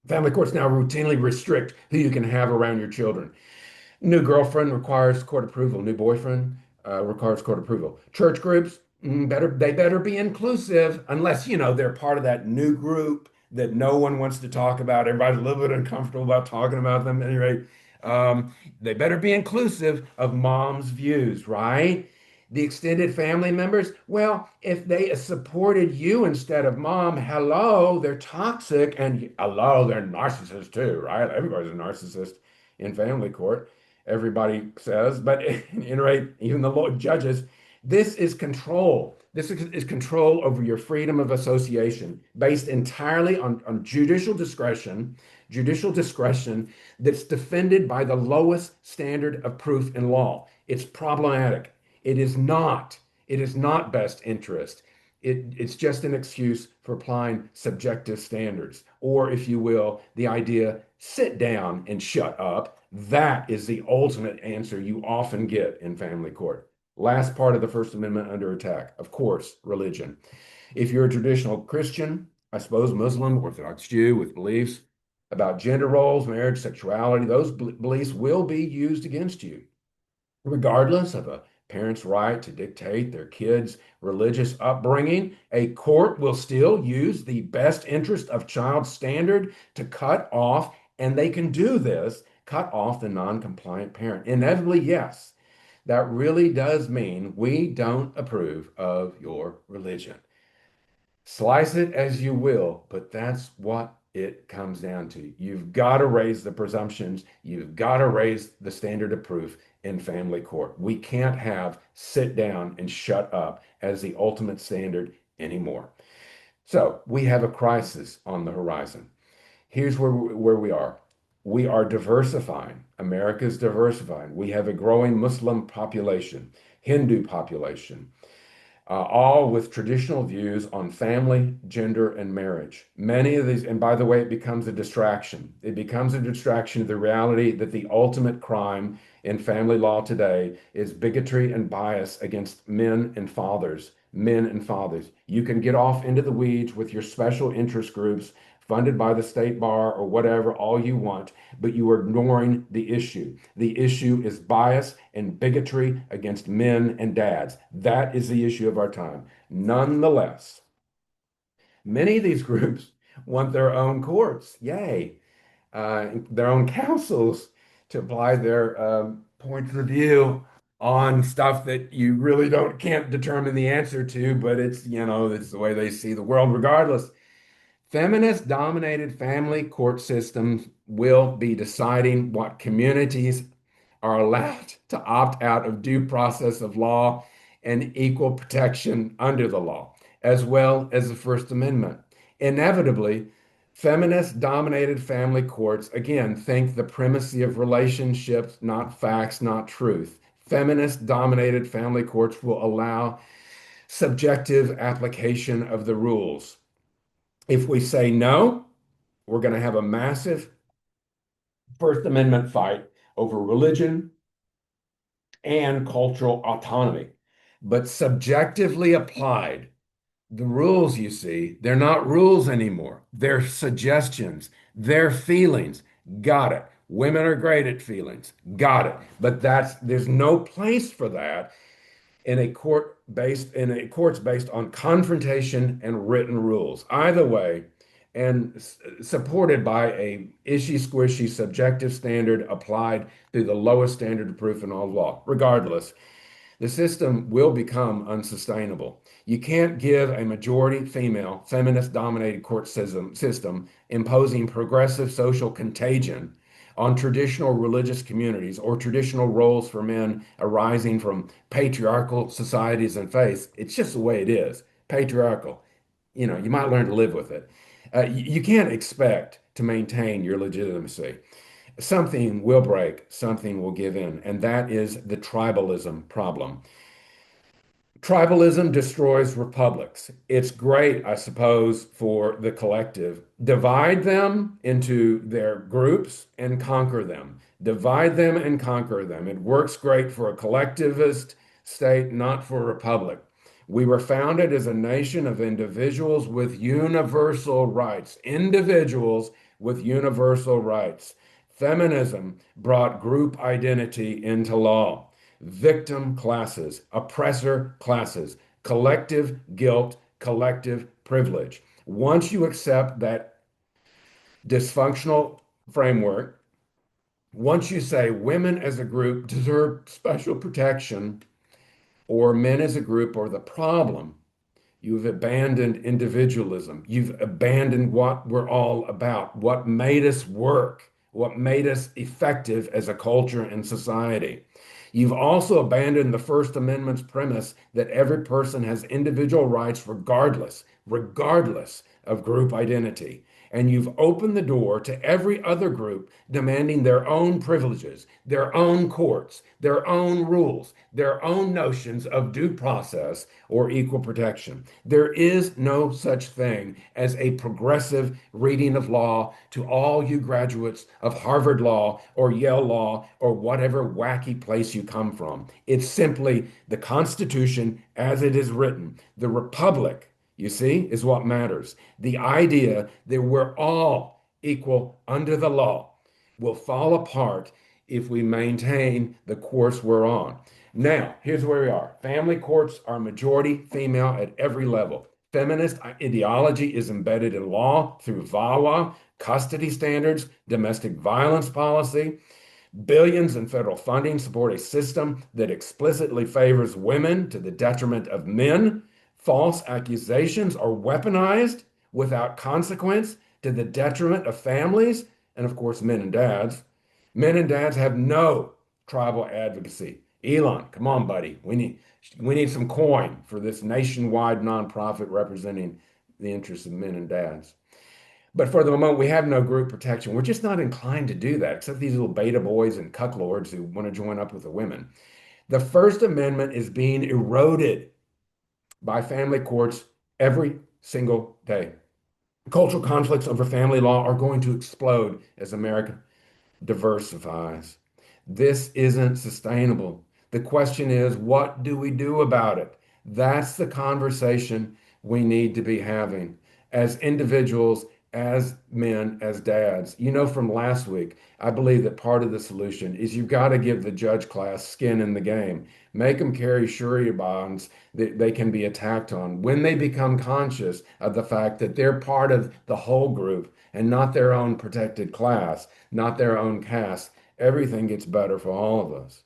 Family courts now routinely restrict who you can have around your children. New girlfriend requires court approval. New boyfriend requires court approval. Church groups better be inclusive, unless they're part of that new group that no one wants to talk about. Everybody's a little bit uncomfortable about talking about them. At any rate, they better be inclusive of mom's views, right? The extended family members, well, if they supported you instead of mom, hello, they're toxic, and hello, they're narcissists too, right? Everybody's a narcissist in family court, everybody says, but at any rate, even the judges, this is control. This is control over your freedom of association based entirely on judicial discretion that's defended by the lowest standard of proof in law. It's problematic. It is not. It is not best interest. It's just an excuse for applying subjective standards, or if you will, the idea, sit down and shut up. That is the ultimate answer you often get in family court. Last part of the First Amendment under attack, of course, religion. If you're a traditional Christian, I suppose Muslim, Orthodox Jew with beliefs about gender roles, marriage, sexuality, those beliefs will be used against you, regardless of a parent's right to dictate their kids' religious upbringing. A court will still use the best interest of child standard to cut off, and they can do this, cut off the non-compliant parent. Inevitably, yes. That really does mean we don't approve of your religion. Slice it as you will, but that's what it comes down to. You've got to raise the presumptions. You've got to raise the standard of proof in family court. We can't have sit down and shut up as the ultimate standard anymore. So we have a crisis on the horizon. Here's where we are. We are diversifying. America's diversifying. We have a growing Muslim population, Hindu population, all with traditional views on family, gender, and marriage. Many of these, and by the way, it becomes a distraction. It becomes a distraction of the reality that the ultimate crime in family law today is bigotry and bias against men and fathers. Men and fathers. You can get off into the weeds with your special interest groups funded by the state bar or whatever, all you want, but you are ignoring the issue. The issue is bias and bigotry against men and dads. That is the issue of our time. Nonetheless, many of these groups want their own courts, yay, their own councils to apply their points of view on stuff that you really don't can't determine the answer to, but it's the way they see the world regardless. Feminist dominated family court systems will be deciding what communities are allowed to opt out of due process of law and equal protection under the law, as well as the First Amendment. Inevitably, feminist dominated family courts again think the primacy of relationships, not facts, not truth. Feminist dominated family courts will allow subjective application of the rules. If we say no, we're going to have a massive First Amendment fight over religion and cultural autonomy. But subjectively applied, the rules you see, they're not rules anymore. They're suggestions, they're feelings. Got it. Women are great at feelings. Got it. But there's no place for that in a courts based on confrontation and written rules. Either way, and supported by a ishy squishy subjective standard applied through the lowest standard of proof in all law. Regardless, the system will become unsustainable. You can't give a majority female, feminist dominated court system imposing progressive social contagion on traditional religious communities or traditional roles for men arising from patriarchal societies and faiths. It's just the way it is, patriarchal. You might learn to live with it. You can't expect to maintain your legitimacy. Something will break, something will give in, and that is the tribalism problem. Tribalism destroys republics. It's great, I suppose, for the collective. Divide them into their groups and conquer them. Divide them and conquer them. It works great for a collectivist state, not for a republic. We were founded as a nation of individuals with universal rights. Individuals with universal rights. Feminism brought group identity into law. Victim classes, oppressor classes, collective guilt, collective privilege. Once you accept that dysfunctional framework, once you say women as a group deserve special protection or men as a group are the problem, you've abandoned individualism. You've abandoned what we're all about, what made us work, what made us effective as a culture and society. You've also abandoned the First Amendment's premise that every person has individual rights regardless of group identity. And you've opened the door to every other group demanding their own privileges, their own courts, their own rules, their own notions of due process or equal protection. There is no such thing as a progressive reading of law to all you graduates of Harvard Law or Yale Law or whatever wacky place you come from. It's simply the Constitution as it is written. The Republic, you see, is what matters. The idea that we're all equal under the law will fall apart if we maintain the course we're on. Now, here's where we are. Family courts are majority female at every level. Feminist ideology is embedded in law through VAWA, custody standards, domestic violence policy. Billions in federal funding support a system that explicitly favors women to the detriment of men. False accusations are weaponized without consequence to the detriment of families and, of course, men and dads. Men and dads have no tribal advocacy. Elon, come on, buddy. We need some coin for this nationwide nonprofit representing the interests of men and dads. But for the moment, we have no group protection. We're just not inclined to do that, except these little beta boys and cucklords who want to join up with the women. The First Amendment is being eroded by family courts every single day. Cultural conflicts over family law are going to explode as America diversifies. This isn't sustainable. The question is, what do we do about it? That's the conversation we need to be having as individuals, as men, as dads. You know, from last week, I believe that part of the solution is you've got to give the judge class skin in the game. Make them carry surety bonds that they can be attacked on when they become conscious of the fact that they're part of the whole group and not their own protected class, not their own caste. Everything gets better for all of us.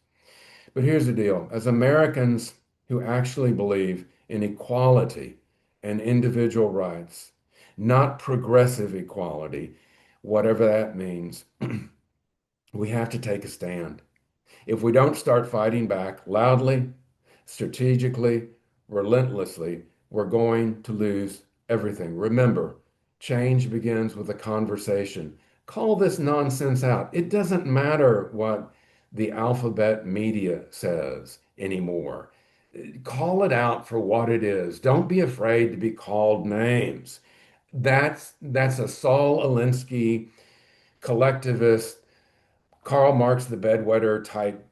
But here's the deal. As Americans who actually believe in equality and individual rights, not progressive equality, whatever that means, we have to take a stand. If we don't start fighting back loudly, strategically, relentlessly, we're going to lose everything. Remember, change begins with a conversation. Call this nonsense out. It doesn't matter what the alphabet media says anymore. Call it out for what it is. Don't be afraid to be called names. That's a Saul Alinsky collectivist, Karl Marx the bedwetter type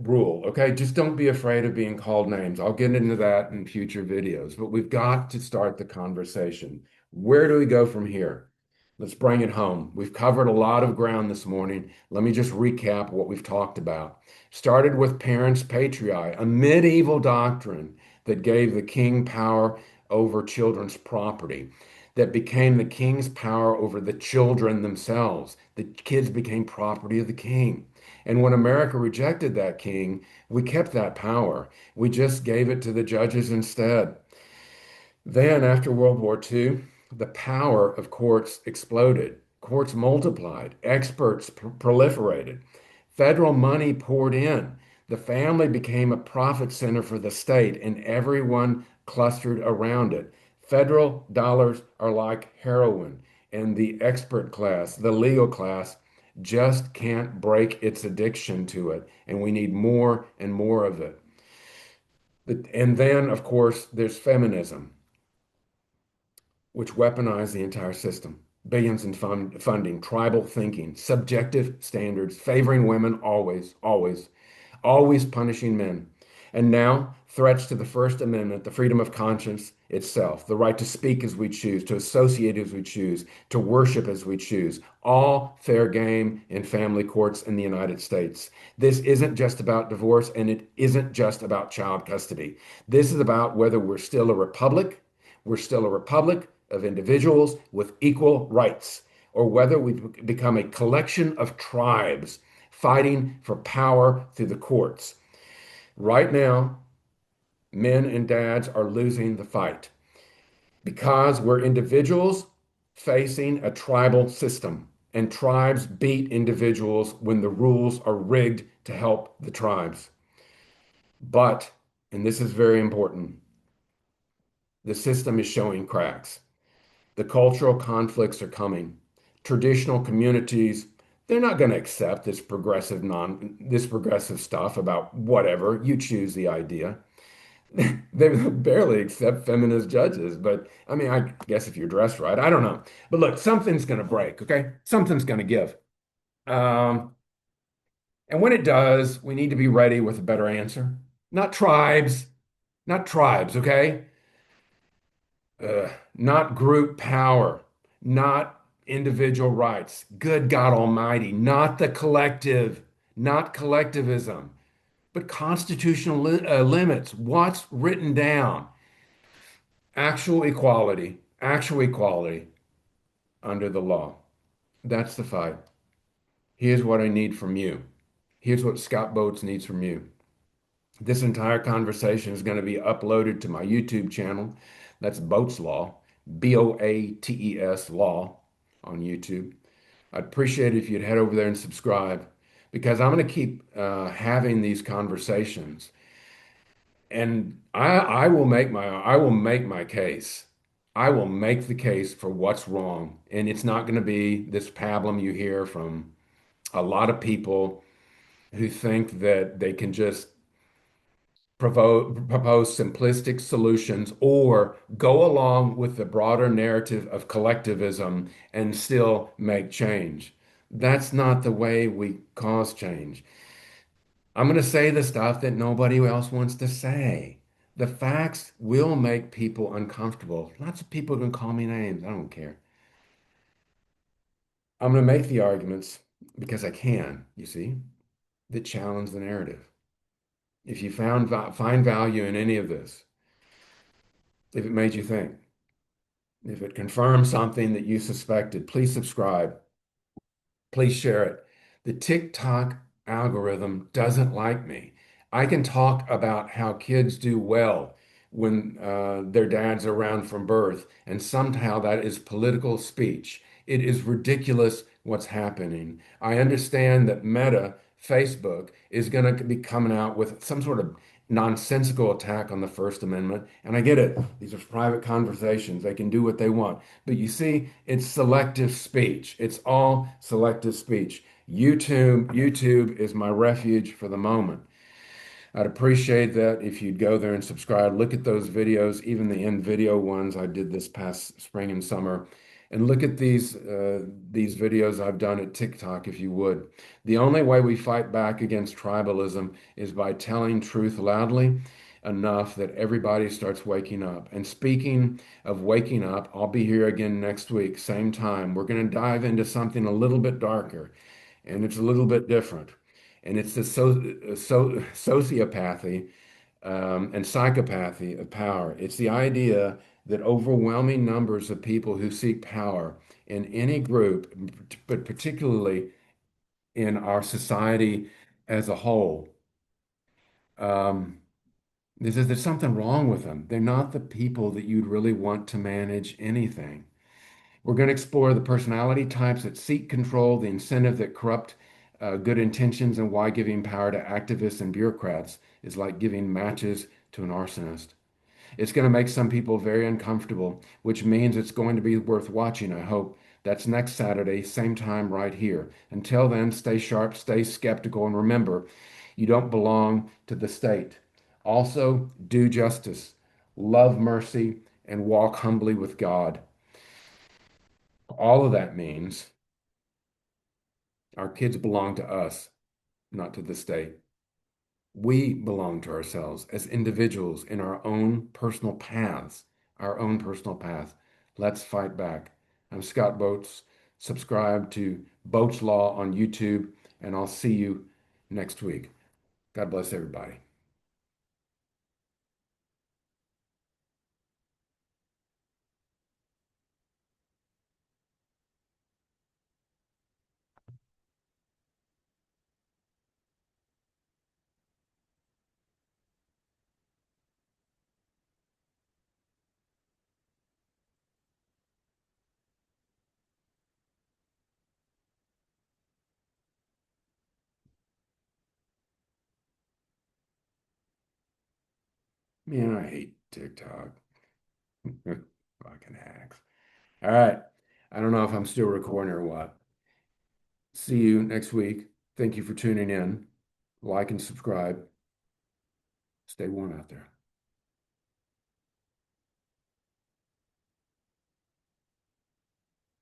rule. Okay, just don't be afraid of being called names. I'll get into that in future videos, but we've got to start the conversation. Where do we go from here? Let's bring it home. We've covered a lot of ground this morning. Let me just recap what we've talked about. Started with Parens Patriae, a medieval doctrine that gave the king power over children's property, that became the king's power over the children themselves. The kids became property of the king. And when America rejected that king, we kept that power. We just gave it to the judges instead. Then, after World War II, the power of courts exploded. Courts multiplied. Experts proliferated. Federal money poured in. The family became a profit center for the state, and everyone clustered around it. Federal dollars are like heroin, and the expert class, the legal class, just can't break its addiction to it, and we need more and more of it. And then, of course, there's feminism, which weaponize the entire system. Billions in funding, tribal thinking, subjective standards, favoring women always, always, always punishing men. And now, threats to the First Amendment, the freedom of conscience itself, the right to speak as we choose, to associate as we choose, to worship as we choose, all fair game in family courts in the United States. This isn't just about divorce, and it isn't just about child custody. This is about whether we're still a republic of individuals with equal rights, or whether we become a collection of tribes fighting for power through the courts. Right now, men and dads are losing the fight because we're individuals facing a tribal system, and tribes beat individuals when the rules are rigged to help the tribes. But, and this is very important, the system is showing cracks. The cultural conflicts are coming. Traditional communities, they're not going to accept this progressive stuff about whatever. You choose the idea. They barely accept feminist judges, but I mean, I guess if you're dressed right, I don't know. But look, something's going to break, okay? Something's going to give. Um, and when it does, we need to be ready with a better answer. Not tribes, not tribes, okay? Not group power, not individual rights. Good God Almighty, not the collective, not collectivism, but constitutional limits. What's written down? Actual equality under the law. That's the fight. Here's what I need from you. Here's what Scott Boats needs from you. This entire conversation is going to be uploaded to my YouTube channel. That's Boats Law, Boates Law on YouTube. I'd appreciate it if you'd head over there and subscribe because I'm going to keep having these conversations. And I will make my case. I will make the case for what's wrong. And it's not going to be this pablum you hear from a lot of people who think that they can just propose simplistic solutions or go along with the broader narrative of collectivism and still make change. That's not the way we cause change. I'm going to say the stuff that nobody else wants to say. The facts will make people uncomfortable. Lots of people can call me names. I don't care. I'm going to make the arguments because I can, you see, that challenge the narrative. If you find value in any of this, if it made you think, if it confirms something that you suspected, please subscribe. Please share it. The TikTok algorithm doesn't like me. I can talk about how kids do well when their dads are around from birth, and somehow that is political speech. It is ridiculous what's happening. I understand that Meta, Facebook, is going to be coming out with some sort of nonsensical attack on the First Amendment, and I get it. These are private conversations. They can do what they want. But you see, it's selective speech. It's all selective speech. YouTube is my refuge for the moment. I'd appreciate that if you'd go there and subscribe. Look at those videos, even the in video ones I did this past spring and summer. And look at these videos I've done at TikTok, if you would. The only way we fight back against tribalism is by telling truth loudly enough that everybody starts waking up. And speaking of waking up, I'll be here again next week, same time. We're going to dive into something a little bit darker, and it's a little bit different. And it's the sociopathy and psychopathy of power. It's the idea that overwhelming numbers of people who seek power in any group, but particularly in our society as a whole, um, there's something wrong with them. They're not the people that you'd really want to manage anything. We're going to explore the personality types that seek control, the incentive that corrupt good intentions, and why giving power to activists and bureaucrats is like giving matches to an arsonist. It's going to make some people very uncomfortable, which means it's going to be worth watching, I hope. That's next Saturday, same time right here. Until then, stay sharp, stay skeptical, and remember, you don't belong to the state. Also, do justice, love mercy, and walk humbly with God. All of that means our kids belong to us, not to the state. We belong to ourselves as individuals in our own personal paths, our own personal path. Let's fight back. I'm Scott Boats. Subscribe to Boats Law on YouTube, and I'll see you next week. God bless everybody. Man, I hate TikTok. Fucking hacks. All right. I don't know if I'm still recording or what. See you next week. Thank you for tuning in. Like and subscribe. Stay warm out there.